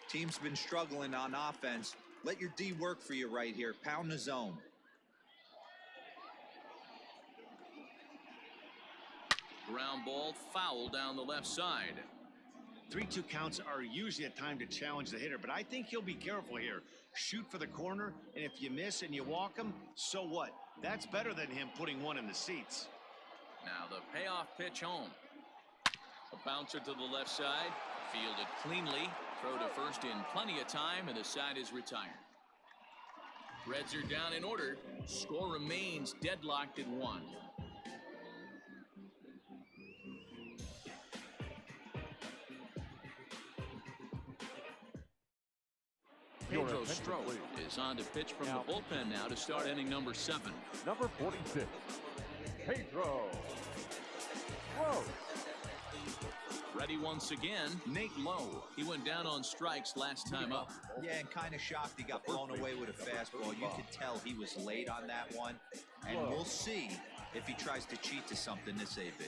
Team's been struggling on offense. Let your D work for you right here. Pound the zone. Ground ball foul down the left side. 3-2 counts are usually a time to challenge the hitter, but I think he'll be careful here. Shoot for the corner, and if you miss and you walk him, so what? That's better than him putting one in the seats. Now the payoff pitch home. A bouncer to the left side. Fielded cleanly. Throw to first in plenty of time, and the side is retired. Reds are down in order. Score remains deadlocked at 1. Your Pedro attention, Strop please. is on to pitch from Now, the bullpen now to start inning number 7. Number 46, Pedro Strop. Ready once again, Nate Lowe. He went down on strikes last time up. Yeah, and kind of shocked he got blown away with a fastball. You could tell he was late on that one. And we'll see if he tries to cheat to something this AB.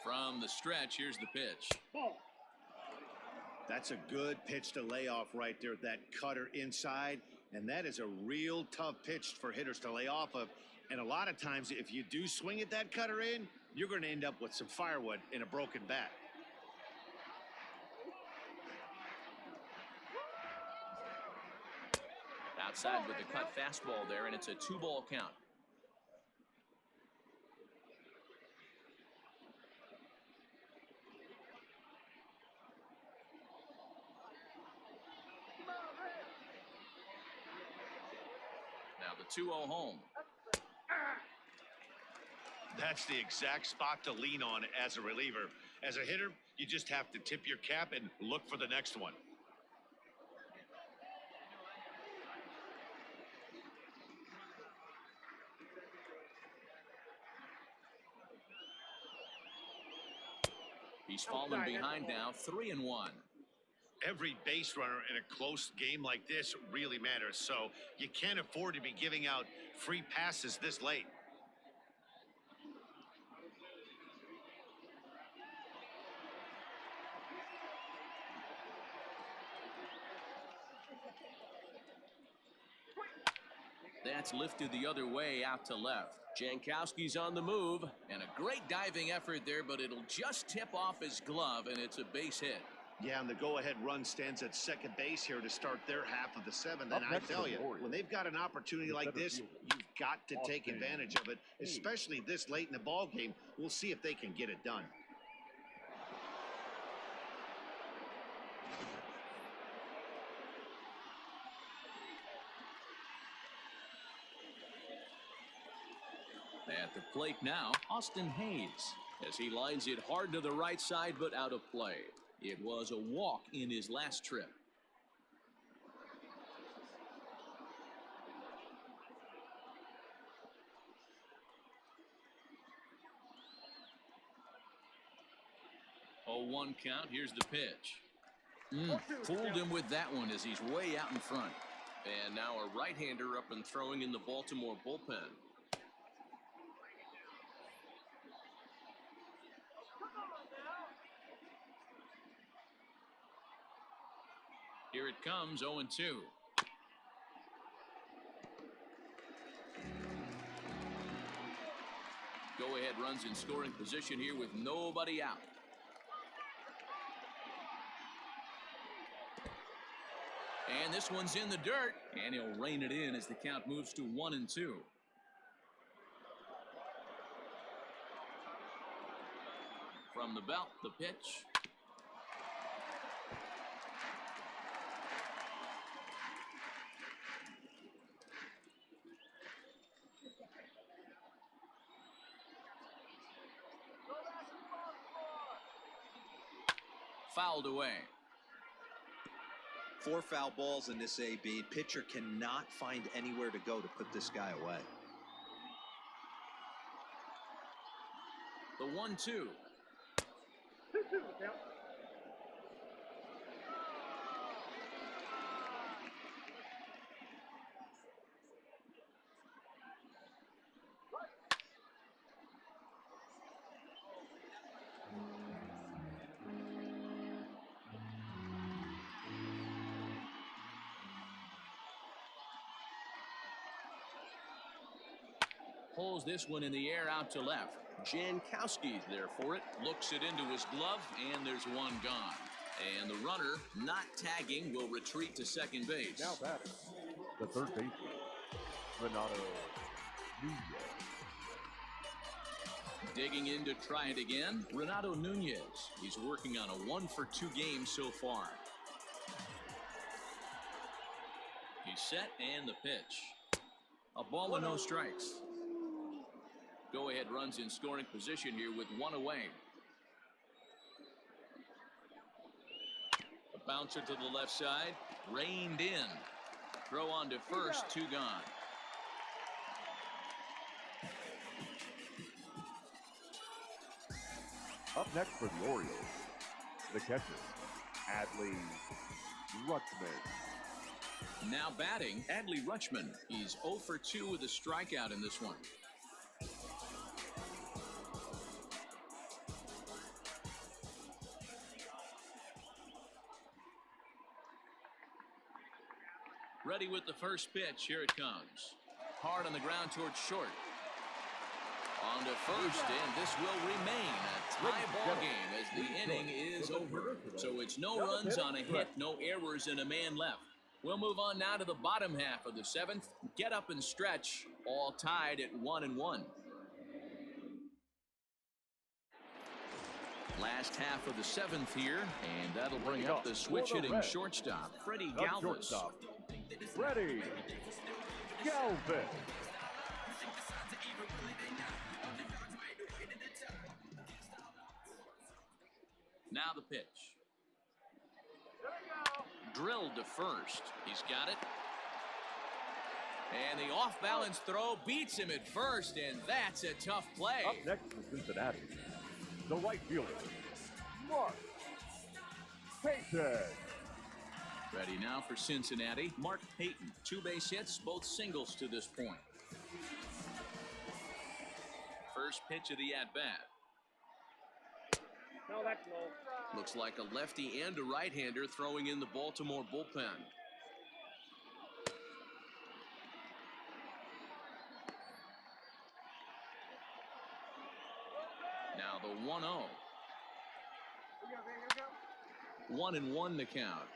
From the stretch, here's the pitch. Ball. That's a good pitch to lay off right there, that cutter inside. And that is a real tough pitch for hitters to lay off of. And a lot of times, if you do swing at that cutter in, you're going to end up with some firewood in a broken bat. Outside with the cut fastball there, and it's a 2-ball count. Now the 2-0 home. That's the exact spot to lean on as a reliever. As a hitter, you just have to tip your cap and look for the next one. He's fallen behind now, 3-1. Every base runner in a close game like this really matters, so you can't afford to be giving out free passes this late. That's lifted the other way out to left. Jankowski's on the move, and a great diving effort there, but it'll just tip off his glove, and it's a base hit. Yeah, and the go-ahead run stands at second base here to start their half of the 7th. And I tell you, when they've got an opportunity like this, you've got to take advantage of it, especially this late in the ball game. We'll see if they can get it done. At the plate now, Austin Hayes, as he lines it hard to the right side, but out of play. It was a walk in his last trip. Oh, 1 count. Here's the pitch. Fooled him with that one as he's way out in front. And now a right-hander up and throwing in the Baltimore bullpen. Here it comes, 0-2. Go-ahead runs in scoring position here with nobody out. And this one's in the dirt, and he'll rein it in as the count moves to 1-2. From the belt, the pitch. Fouled away. 4 foul balls in this AB. Pitcher cannot find anywhere to go to put this guy away. The 1-2. 2-2 count. Pulls this one in the air out to left. Jankowski's there for it. Looks it into his glove, and there's one gone. And the runner, not tagging, will retreat to second base. Now batting, the third baseman, Renato Nunez. Digging in to try it again, Renato Nunez. He's working on a 1-for-2 game so far. He's set, and the pitch. A ball and no strikes. Go-ahead runs in scoring position here with 1 away. Bouncer to the left side. Reined in. Throw on to first. 2 gone. Up next for the Orioles, the catcher, Adley Rutschman. Now batting, Adley Rutschman. He's 0 for 2 with a strikeout in this one. Ready with the first pitch. Here it comes. Hard on the ground towards short. On to first, and this will remain a tie ball game as the inning is over. So it's no runs on a hit, no errors, and a man left. We'll move on now to the bottom half of the 7th. Get up and stretch, all tied at 1-1. Last half of the 7th here, and that'll bring up the switch-hitting shortstop, Freddie Galvis. Freddie Galvis. Now the pitch. Drilled to first. He's got it. And the off-balance throw beats him at first, and that's a tough play. Up next for Cincinnati, the right fielder, Mark Payton. Ready now for Cincinnati, Mark Payton. 2 base hits, both singles to this point. First pitch of the at-bat. No, that's low. Looks like a lefty and a right-hander throwing in the Baltimore bullpen. Now the 1-0. 1-1 the count.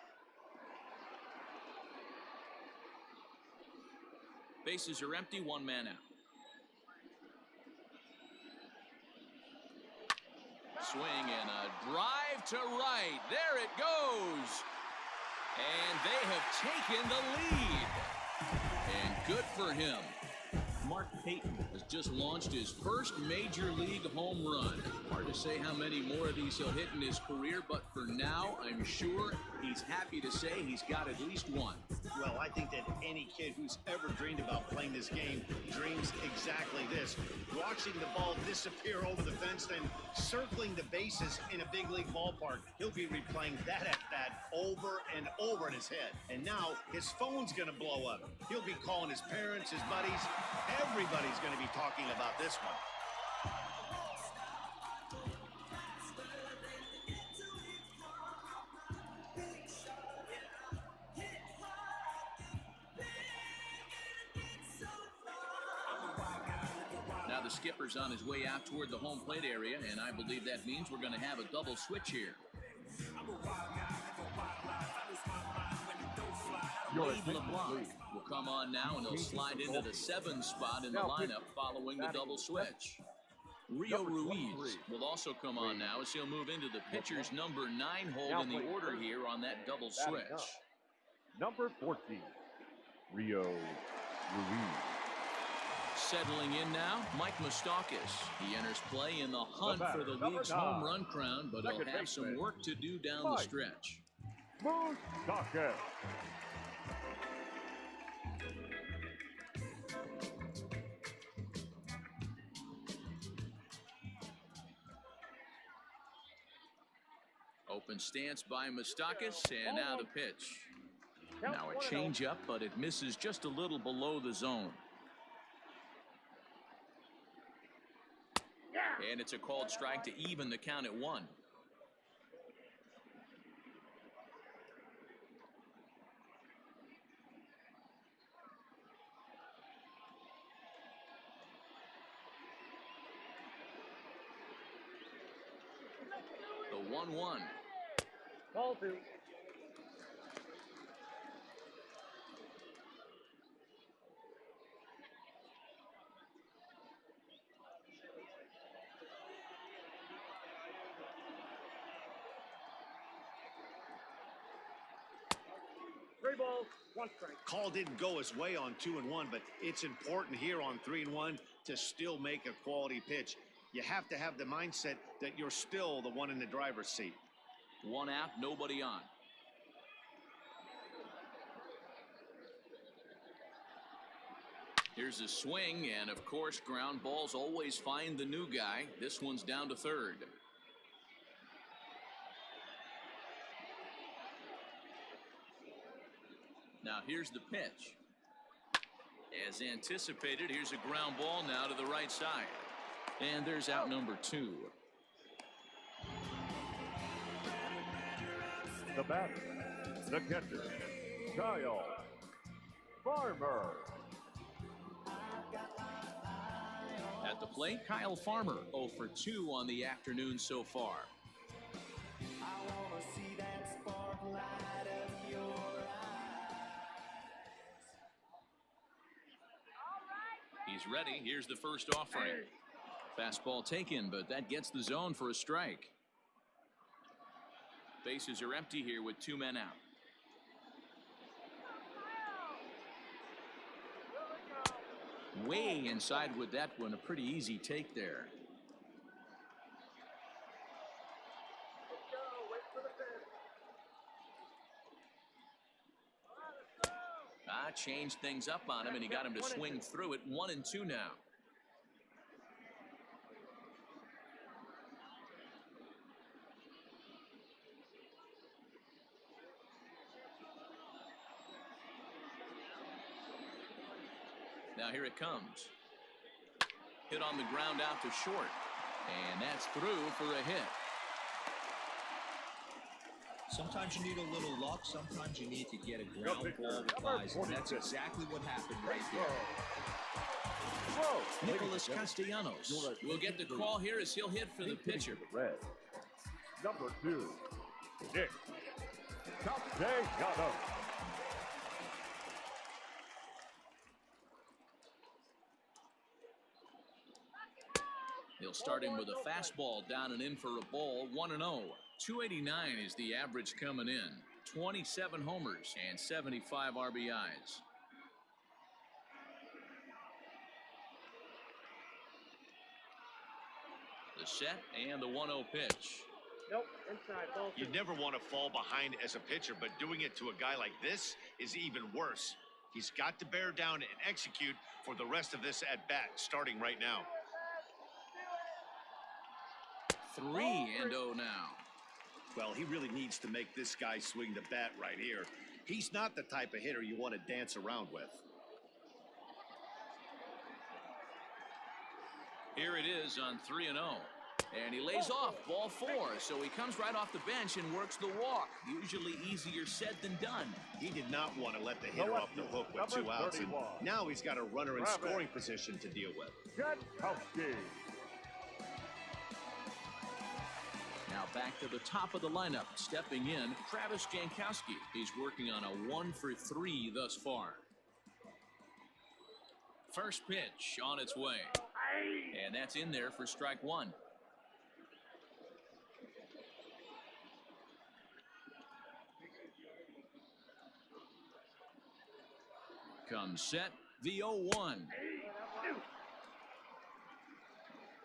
Bases are empty, 1 man out. Swing and a drive to right. There it goes. And they have taken the lead. And good for him. Mark Payton has just launched his first major league home run. Hard to say how many more of these he'll hit in his career, but for now, I'm sure he's happy to say he's got at least 1. Well, I think that any kid who's ever dreamed about playing this game dreams exactly this. Watching the ball disappear over the fence, then circling the bases in a big league ballpark. He'll be replaying that at-bat over and over in his head. And now his phone's going to blow up. He'll be calling his parents, his buddies. Everybody's going to be talking about this one. Now the skipper's on his way out toward the home plate area, and I believe that means we're going to have a double switch here. Wade LeBlanc will come on now, and he'll slide into the 7 spot in the lineup following the double switch. Rio Ruiz will also come on now as he'll move into the pitcher's number 9 hold in the order here on that double switch. Number 14, Rio Ruiz. Settling in now, Mike Moustakas. He enters play in the hunt for the league's home run crown, but he'll have some work to do down the stretch. Moustakas. Open stance by Moustakas, and now the pitch. Now a changeup, but it misses just a little below the zone. And it's a called strike to even the count at 1. The 1-1. Ball 2. Three balls, 1 strike. Call didn't go his way on 2-1, but it's important here on 3-1 to still make a quality pitch. You have to have the mindset that you're still the one in the driver's seat. 1 out, nobody on. Here's a swing, and of course, ground balls always find the new guy. This one's down to third. Now here's the pitch. As anticipated, here's a ground ball now to the right side. And there's out number 2. The batter, the catcher, Kyle Farmer. At the plate, Kyle Farmer, 0 for 2 on the afternoon so far. He's ready. Here's the first offering. Fastball taken, but that gets the zone for a strike. Bases are empty here with 2 men out. Way inside with that one. A pretty easy take there. Changed things up on him, and he got him to swing through it. 1-2 now. Now here it comes. Hit on the ground out to short, and that's through for a hit. Sometimes you need a little luck. Sometimes you need to get a ground ball with eyes, and that's exactly what happened right there. Nicholas Castellanos will get the call here as he'll hit for the pitcher. Red. Number 2, Nick Castellanos. He'll start him with a fastball down and in for a ball. 1-0. 289 is the average coming in. 27 homers and 75 RBIs. The set and the 1-0 pitch. Nope, inside. Ball 2. You never want to fall behind as a pitcher, but doing it to a guy like this is even worse. He's got to bear down and execute for the rest of this at bat, starting right now. 3-0 now. Well, he really needs to make this guy swing the bat right here. He's not the type of hitter you want to dance around with. Here it is on 3-0. And he lays off ball 4. So he comes right off the bench and works the walk. Usually easier said than done. He did not want to let the hitter off the hook with 2 outs. And now he's got a runner in scoring position to deal with. Jankowski. Now back to the top of the lineup. Stepping in, Travis Jankowski. He's working on a 1 for 3 thus far. First pitch on its way. And that's in there for strike 1. Comes set, the 0-1.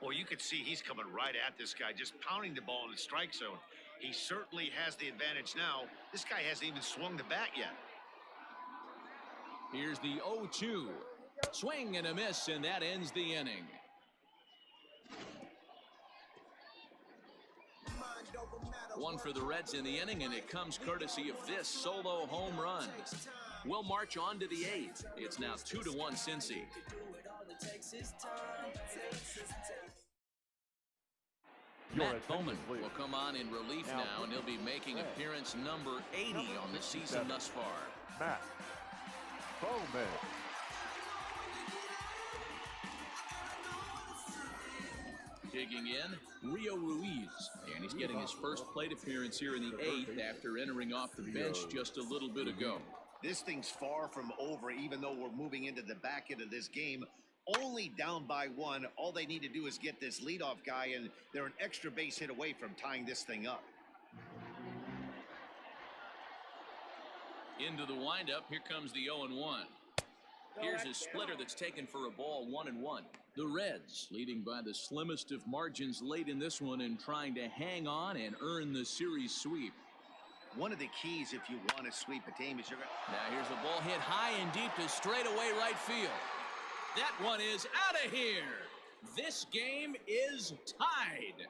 Well, you can see he's coming right at this guy, just pounding the ball in the strike zone. He certainly has the advantage now. This guy hasn't even swung the bat yet. Here's the 0-2. Swing and a miss, and that ends the inning. One for the Reds in the inning, and it comes courtesy of this solo home run. We'll march on to the 8th. It's now 2-1 Cincy. Matt Bowman will come on in relief now, and he'll be making appearance number 80 on the season thus far. Matt Bowman. Digging in, Rio Ruiz, and he's getting his first plate appearance here in the 8th after entering off the bench just a little bit ago. This thing's far from over, even though we're moving into the back end of this game. Only down by 1. All they need to do is get this leadoff guy, and they're an extra base hit away from tying this thing up. Into the windup, here comes the 0-1. Here's his splitter that's taken for a ball, 1-1. The Reds leading by the slimmest of margins late in this one and trying to hang on and earn the series sweep. One of the keys if you want to sweep a team is you're going to... Now here's a ball hit high and deep to straightaway right field. That one is out of here. This game is tied.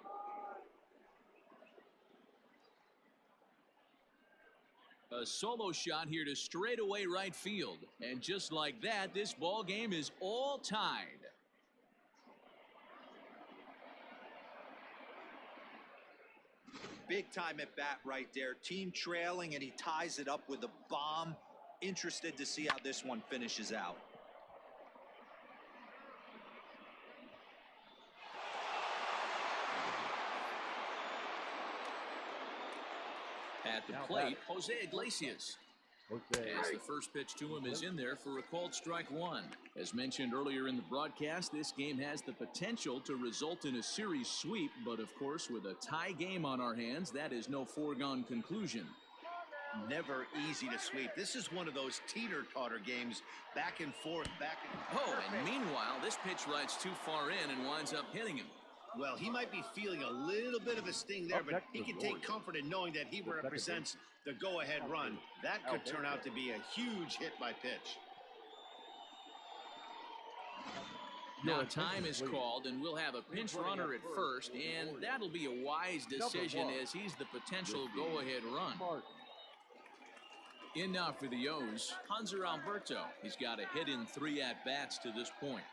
A solo shot here to straightaway right field. And just like that, this ball game is all tied. Big time at bat right there. Team trailing, and he ties it up with a bomb. Interested to see how this one finishes out. At the plate, Jose Iglesias. As the first pitch to him is in there for a called strike one. As mentioned earlier in the broadcast, this game has the potential to result in a series sweep, but of course with a tie game on our hands, that is no foregone conclusion. Never easy to sweep. This is one of those teeter-totter games, back and forth, back and forth. Oh, and meanwhile, this pitch rides too far in and winds up hitting him. Well, he might be feeling a little bit of a sting there, but he can take comfort in knowing that he represents the go-ahead run. That could turn out to be a huge hit by pitch. Now time is called, and we'll have a pinch runner at first, and that'll be a wise decision as he's the potential go-ahead run. In now for the O's, Hanser Alberto. He's got a hit in 3 at-bats to this point.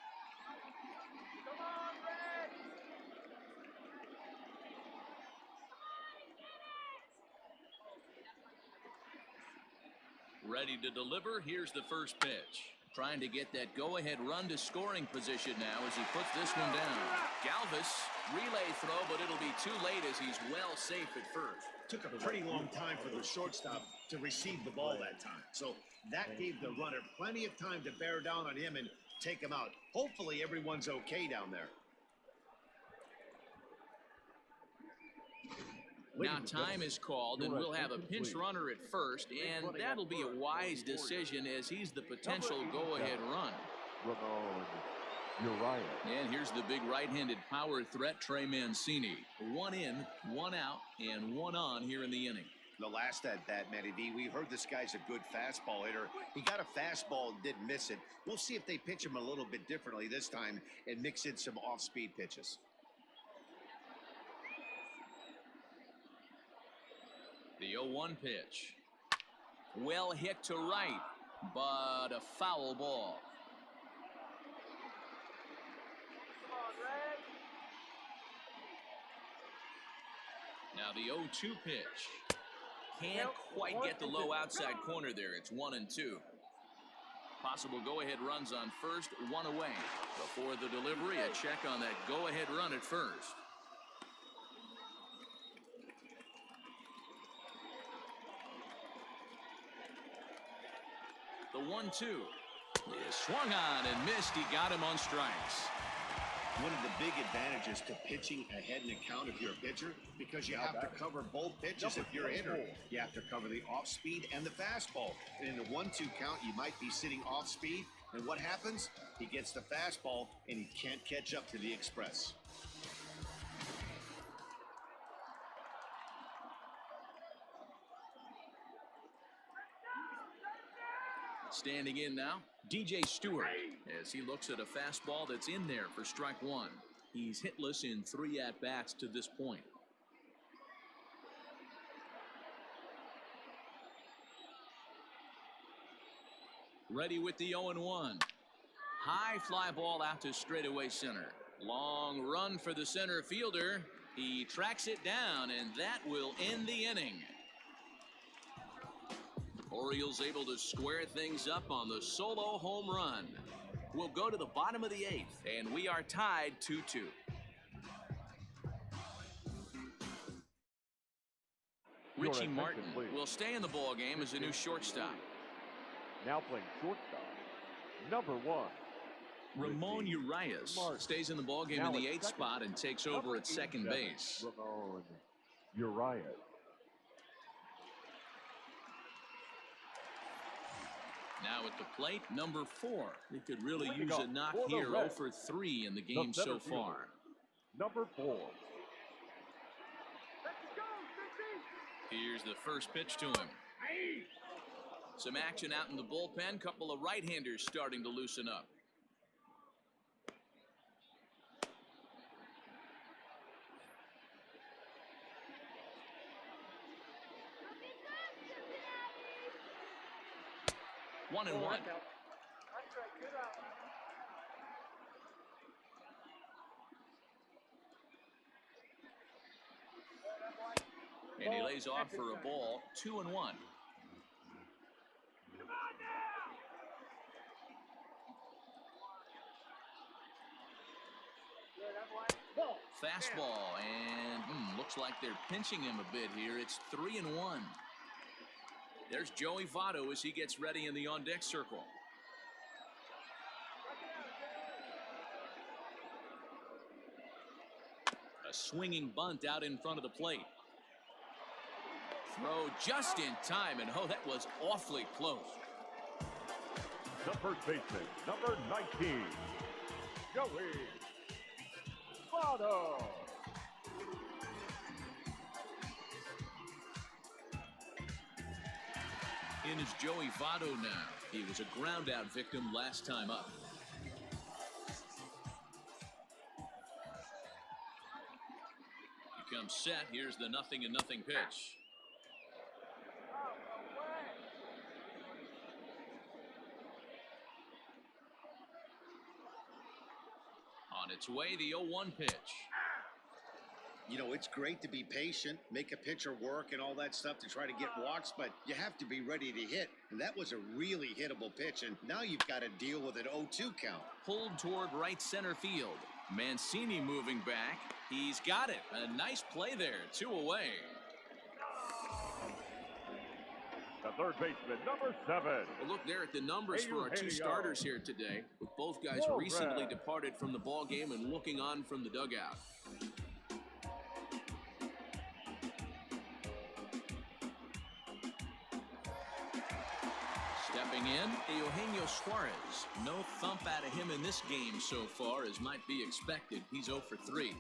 Ready to deliver. Here's the first pitch. Trying to get that go-ahead run to scoring position now as he puts this one down. Galvis, relay throw, but it'll be too late as he's well safe at first. Took a pretty long time for the shortstop to receive the ball that time. So that gave the runner plenty of time to bear down on him and take him out. Hopefully everyone's okay down there. Now time is called, and we'll have a pinch runner at first, and that'll be a wise decision as he's the potential go-ahead run. And here's the big right-handed power threat, Trey Mancini. 1 in, 1 out, and 1 on here in the inning. The last at-bat, Matty D, we heard this guy's a good fastball hitter. He got a fastball and didn't miss it. We'll see if they pitch him a little bit differently this time and mix in some off-speed pitches. The 0-1 pitch. Well hit to right, but a foul ball. Now the 0-2 pitch. Can't quite get the low outside corner there. It's 1-2. Possible go-ahead runs on first, 1 away. Before the delivery, a check on that go-ahead run at first. The 1-2 is swung on and missed. He got him on strikes. One of the big advantages to pitching ahead in the count if you're a pitcher, because you have to cover both pitches if you're a hitter. You have to cover the off-speed and the fastball. And in the 1-2 count, you might be sitting off-speed, and what happens? He gets the fastball, and he can't catch up to the express. Standing in now, DJ Stewart, as he looks at a fastball that's in there for strike 1. He's hitless in 3 at-bats to this point. Ready with the 0-1. High fly ball out to straightaway center. Long run for the center fielder. He tracks it down, and that will end the inning. Orioles able to square things up on the solo home run. We'll go to the bottom of the 8th, and we are tied 2-2. Richie Martin will stay in the ball game as a new shortstop. Now playing shortstop, number 1. Ramon Urias stays in the ball game in the 8th spot and takes over at second base. Ramon Urias. Now at the plate, number 4. He could really use a knock here. 0 for 3 in the game so far. Number 4. Here's the first pitch to him. Some action out in the bullpen. Couple of right-handers starting to loosen up. 1-1. And he lays off for a ball. 2-1. Fastball, and looks like they're pinching him a bit here. It's 3-1. There's Joey Votto as he gets ready in the on-deck circle. A swinging bunt out in front of the plate. Throw just in time, and that was awfully close. The first baseman, number 19, Joey Votto. In is Joey Votto now. He was a ground-out victim last time up. He comes set. Here's the 0-0 pitch. On its way, the 0-1 pitch. You know, it's great to be patient, make a pitcher work and all that stuff to try to get walks, but you have to be ready to hit. And that was a really hittable pitch, and now you've got to deal with an 0-2 count. Pulled toward right center field. Mancini moving back. He's got it. A nice play there. 2 away. The third baseman, number 7. A look there at the numbers for our two starters here today, with both guys recently departed from the ball game and looking on from the dugout. Stepping in, Eugenio Suarez. No thump out of him in this game so far, as might be expected. He's 0 for 3.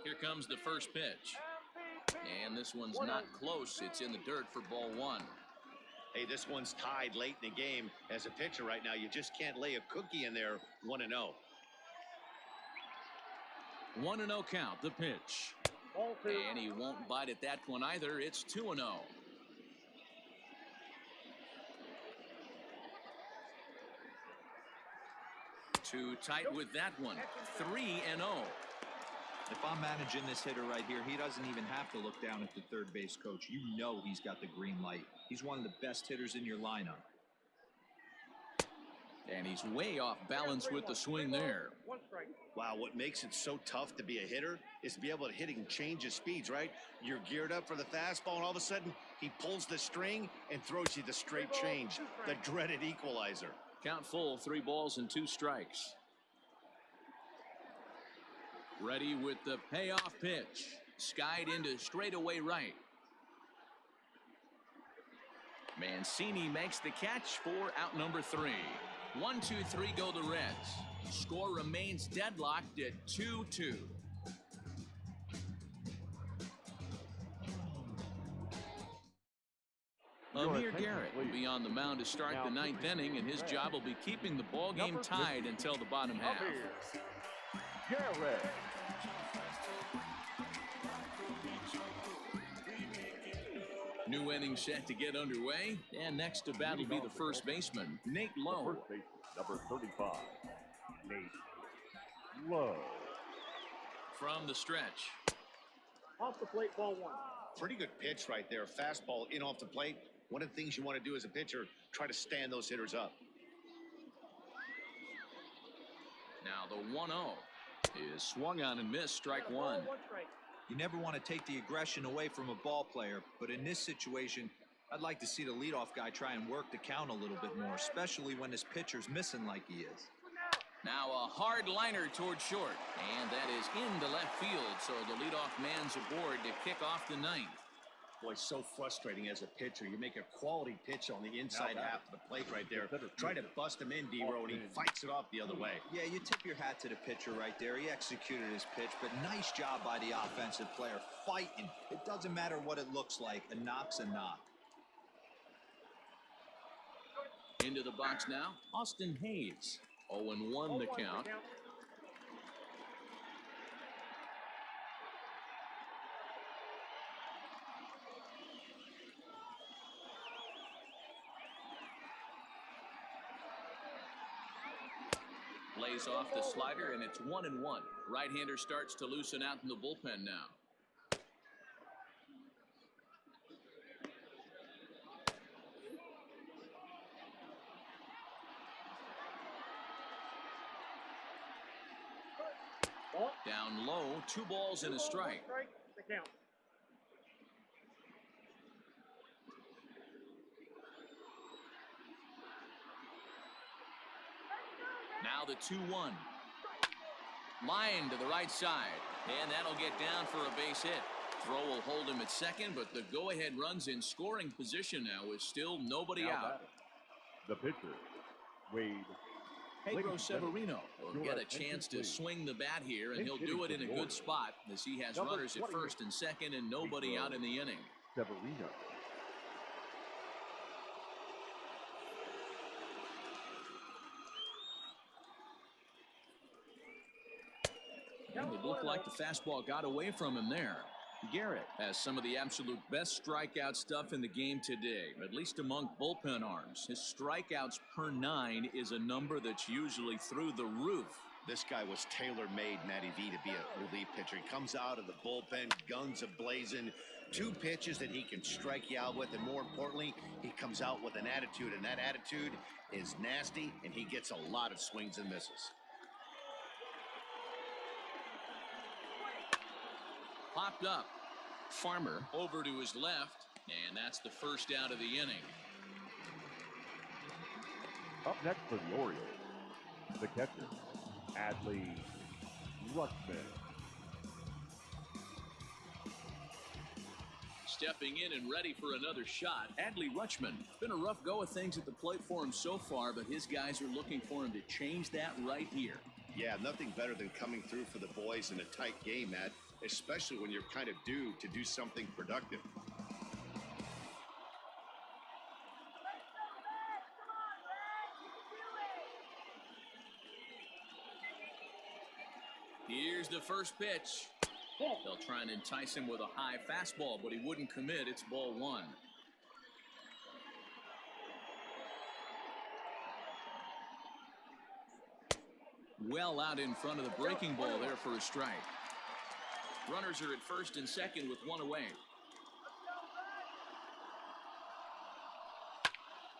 Here comes the first pitch. And this one's not close. It's in the dirt for ball 1. Hey, this one's tied late in the game. As a pitcher right now, you just can't lay a cookie in there. 1-0. 1-0 count, the pitch. And he won't bite at that one either. It's 2-0. Too tight with that one. 3-0. If I'm managing this hitter right here, he doesn't even have to look down at the third base coach. You know he's got the green light. He's one of the best hitters in your lineup. And he's way off balance with the swing there. Wow, what makes it so tough to be a hitter is to be able to hit and change his speeds, right? You're geared up for the fastball, and all of a sudden, he pulls the string and throws you the straight change, the dreaded equalizer. Count full, 3 balls and 2 strikes. Ready with the payoff pitch. Skied into straightaway right. Mancini makes the catch for out number 3. 1, 2, 3 go the Reds. Score remains deadlocked at 2-2. Amir Garrett will be on the mound to start the 9th inning, and his job will be keeping the ball game tied until the bottom half. Garrett. New inning set to get underway, and next to bat will be the first baseman, Nate Lowe. First baseman, number 35, Nate Lowe. From the stretch. Off the plate, ball 1. Pretty good pitch right there. Fastball in off the plate. One of the things you want to do as a pitcher, try to stand those hitters up. Now the 1-0 is swung on and missed, strike 1. You never want to take the aggression away from a ball player, but in this situation, I'd like to see the leadoff guy try and work the count a little bit more, especially when his pitcher's missing like he is. Now a hard liner toward short, and that is into left field, so the leadoff man's aboard to kick off the 9th. Boy, so frustrating as a pitcher. You make a quality pitch on the inside half of the plate right there. Try to bust him in, D-Row, and he fights it off the other way. Yeah, you tip your hat to the pitcher right there. He executed his pitch, but nice job by the offensive player fighting. It doesn't matter what it looks like. A knock's a knock. Into the box now, Austin Hayes. 0-1 the count. Lays off the slider, and it's 1-1. Right-hander starts to loosen out in the bullpen now. Down low, 2 balls and a strike. The count. Now the 2-1. Line to the right side, and that'll get down for a base hit. Throw will hold him at second, but the go-ahead run's in scoring position now with still nobody out. The pitcher, Wade. Pedro Severino will get a chance to swing the bat here, and he'll do it in a good spot as he has runners at first and second and nobody out in the inning. Severino. And it looked like the fastball got away from him there. Garrett has some of the absolute best strikeout stuff in the game today, at least among bullpen arms. His strikeouts per 9 is a number that's usually through the roof. This guy was tailor-made, Matty V, to be a relief pitcher. He comes out of the bullpen, guns a-blazing, 2 pitches that he can strike you out with, and more importantly, he comes out with an attitude, and that attitude is nasty, and he gets a lot of swings and misses. Popped up. Farmer over to his left, and that's the first out of the inning. Up next for the Orioles, the catcher, Adley Rutschman. Stepping in and ready for another shot, Adley Rutschman. Been a rough go of things at the plate for him so far, but his guys are looking for him to change that right here. Yeah, nothing better than coming through for the boys in a tight game, Matt, especially when you're kind of due to do something productive. Here's the first pitch. They'll try and entice him with a high fastball, but he wouldn't commit. It's ball 1. Well out in front of the breaking ball there for a strike. Runners are at first and second with 1 away.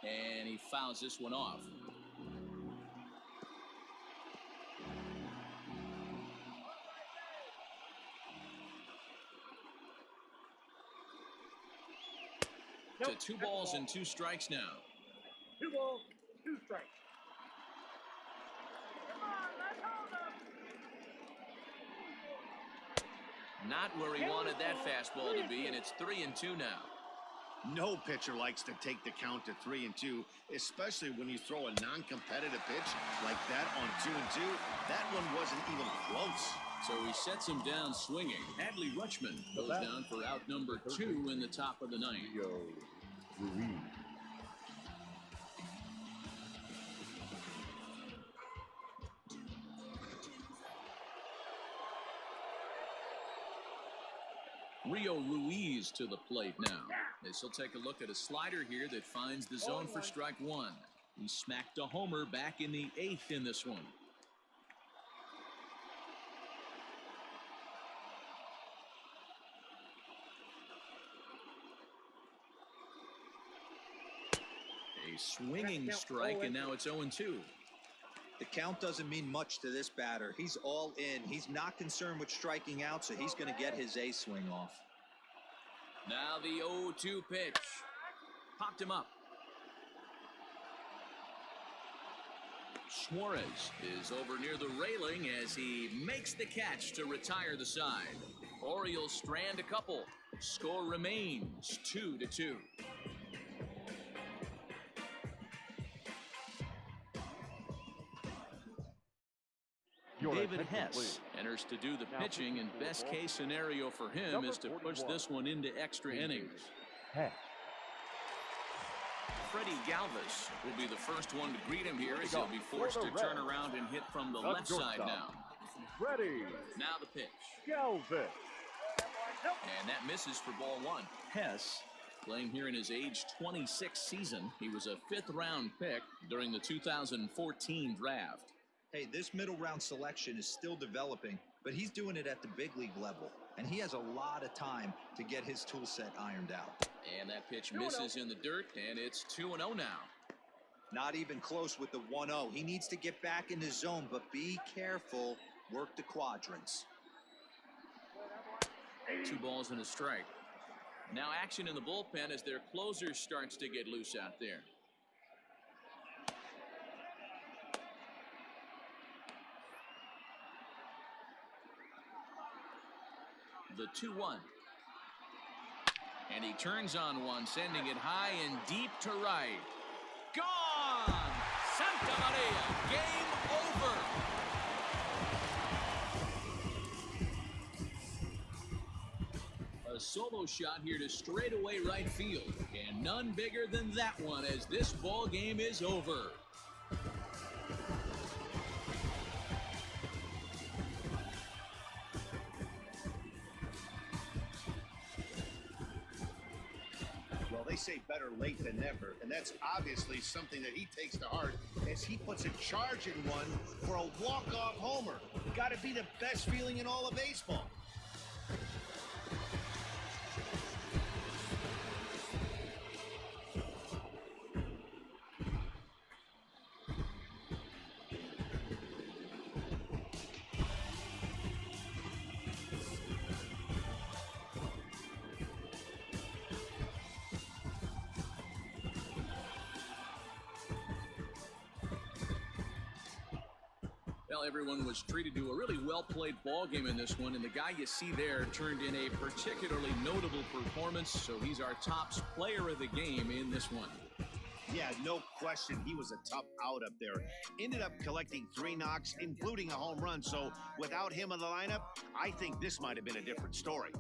And he fouls this one off. To 2 balls and 2 strikes now. 2 balls, 2 strikes. Not where he wanted that fastball to be, and it's 3-2 now. No pitcher likes to take the count to 3-2, especially when you throw a non-competitive pitch like that on 2-2. That one wasn't even close. So he sets him down swinging. Adley Rutschman goes down for out number 2 in the top of the 9th. Ruiz. Rio Ruiz to the plate now. As he'll take a look at a slider here that finds the zone for strike 1. He smacked a homer back in the 8th in this one. A swinging strike, and now it's 0-2. The count doesn't mean much to this batter. He's all in. He's not concerned with striking out, so he's going to get his A swing off. Now the 0-2 pitch. Popped him up. Suarez is over near the railing as he makes the catch to retire the side. Orioles strand a couple. Score remains 2-2. David Hess enters to do the pitching, and best case scenario for him is to push this one into extra innings. Freddie Galvis will be the first one to greet him here as he'll be forced to turn around and hit from the left side now. Ready. Now the pitch. Galvis. And that misses for ball 1. Hess playing here in his age 26 season. He was a 5th round pick during the 2014 draft. Hey, this middle round selection is still developing, but he's doing it at the big league level, and he has a lot of time to get his tool set ironed out. And that pitch misses in the dirt, and it's 2-0 now. Not even close with the 1-0. He needs to get back in the zone, but be careful. Work the quadrants. 2 balls and a strike. Now action in the bullpen as their closer starts to get loose out there. The 2-1. And he turns on one, sending it high and deep to right. Gone! Santa Maria, game over. A solo shot here to straightaway right field, and none bigger than that one as this ball game is over. Well, they say better late than never, and that's obviously something that he takes to heart as he puts a charge in one for a walk-off homer. Got to be the best feeling in all of baseball. Well, everyone was treated to a really well-played ball game in this one, and the guy you see there turned in a particularly notable performance, so he's our top player of the game in this one. Yeah, no question. He was a tough out up there. Ended up collecting 3 knocks, including a home run. So without him in the lineup, I think this might have been a different story.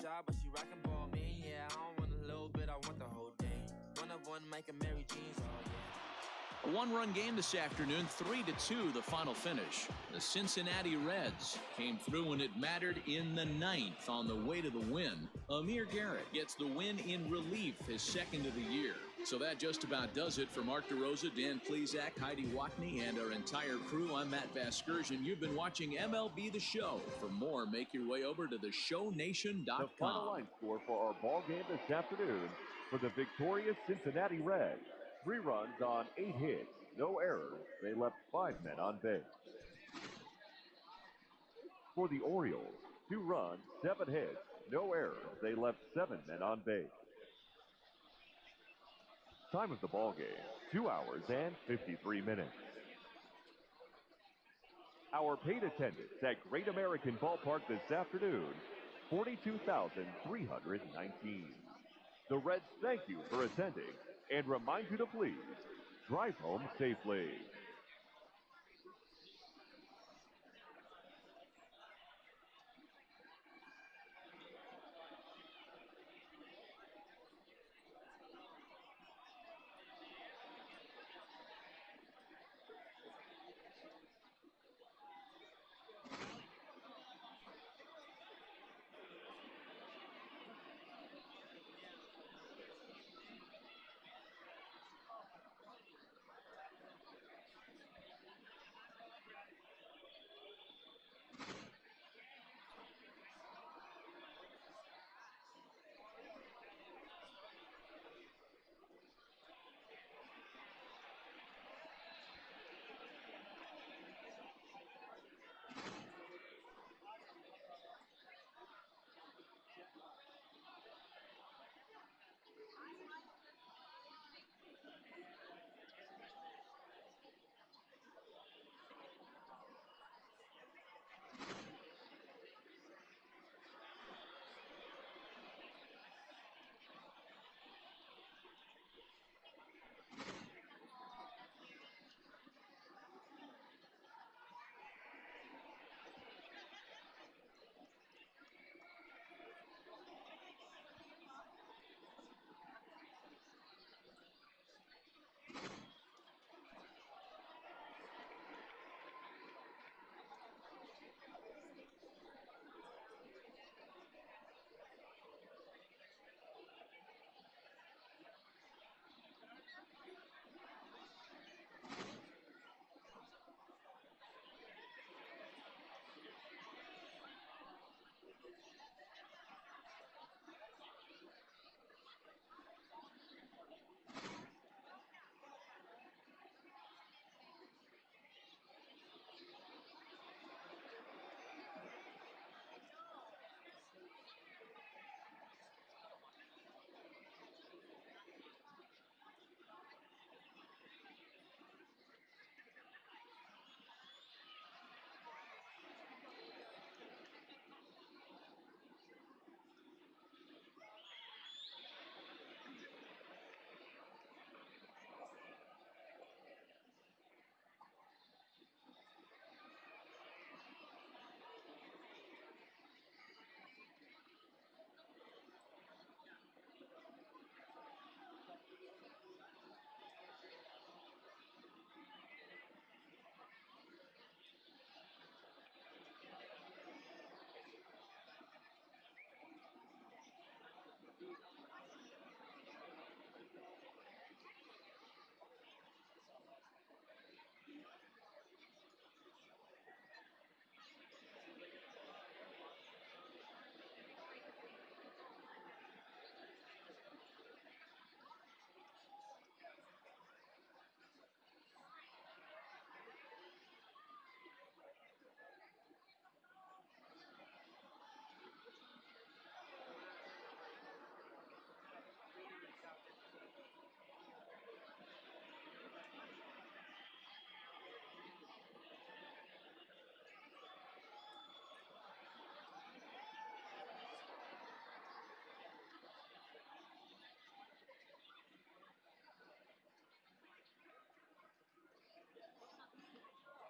Job, but she rockin' ball me. Yeah, I don't want a little bit, I want the whole thing. One make a Mary Jeans, oh yeah. A 1-run game this afternoon, 3-2 the final finish. The Cincinnati Reds came through when it mattered in the 9th on the way to the win. Amir Garrett gets the win in relief, his 2nd of the year. So that just about does it for Mark DeRosa, Dan Plesac, Heidi Watney, and our entire crew. I'm Matt Vasgersian. You've been watching MLB The Show. For more, make your way over to theshownation.com. The final line score for our ball game this afternoon for the victorious Cincinnati Reds. 3 runs on 8 hits, no errors. They left 5 men on base. For the Orioles, 2 runs, 7 hits, no errors. They left 7 men on base. Time of the ball game, 2 hours and 53 minutes. Our paid attendance at Great American Ballpark this afternoon, 42,319. The Reds thank you for attending and remind you to please drive home safely.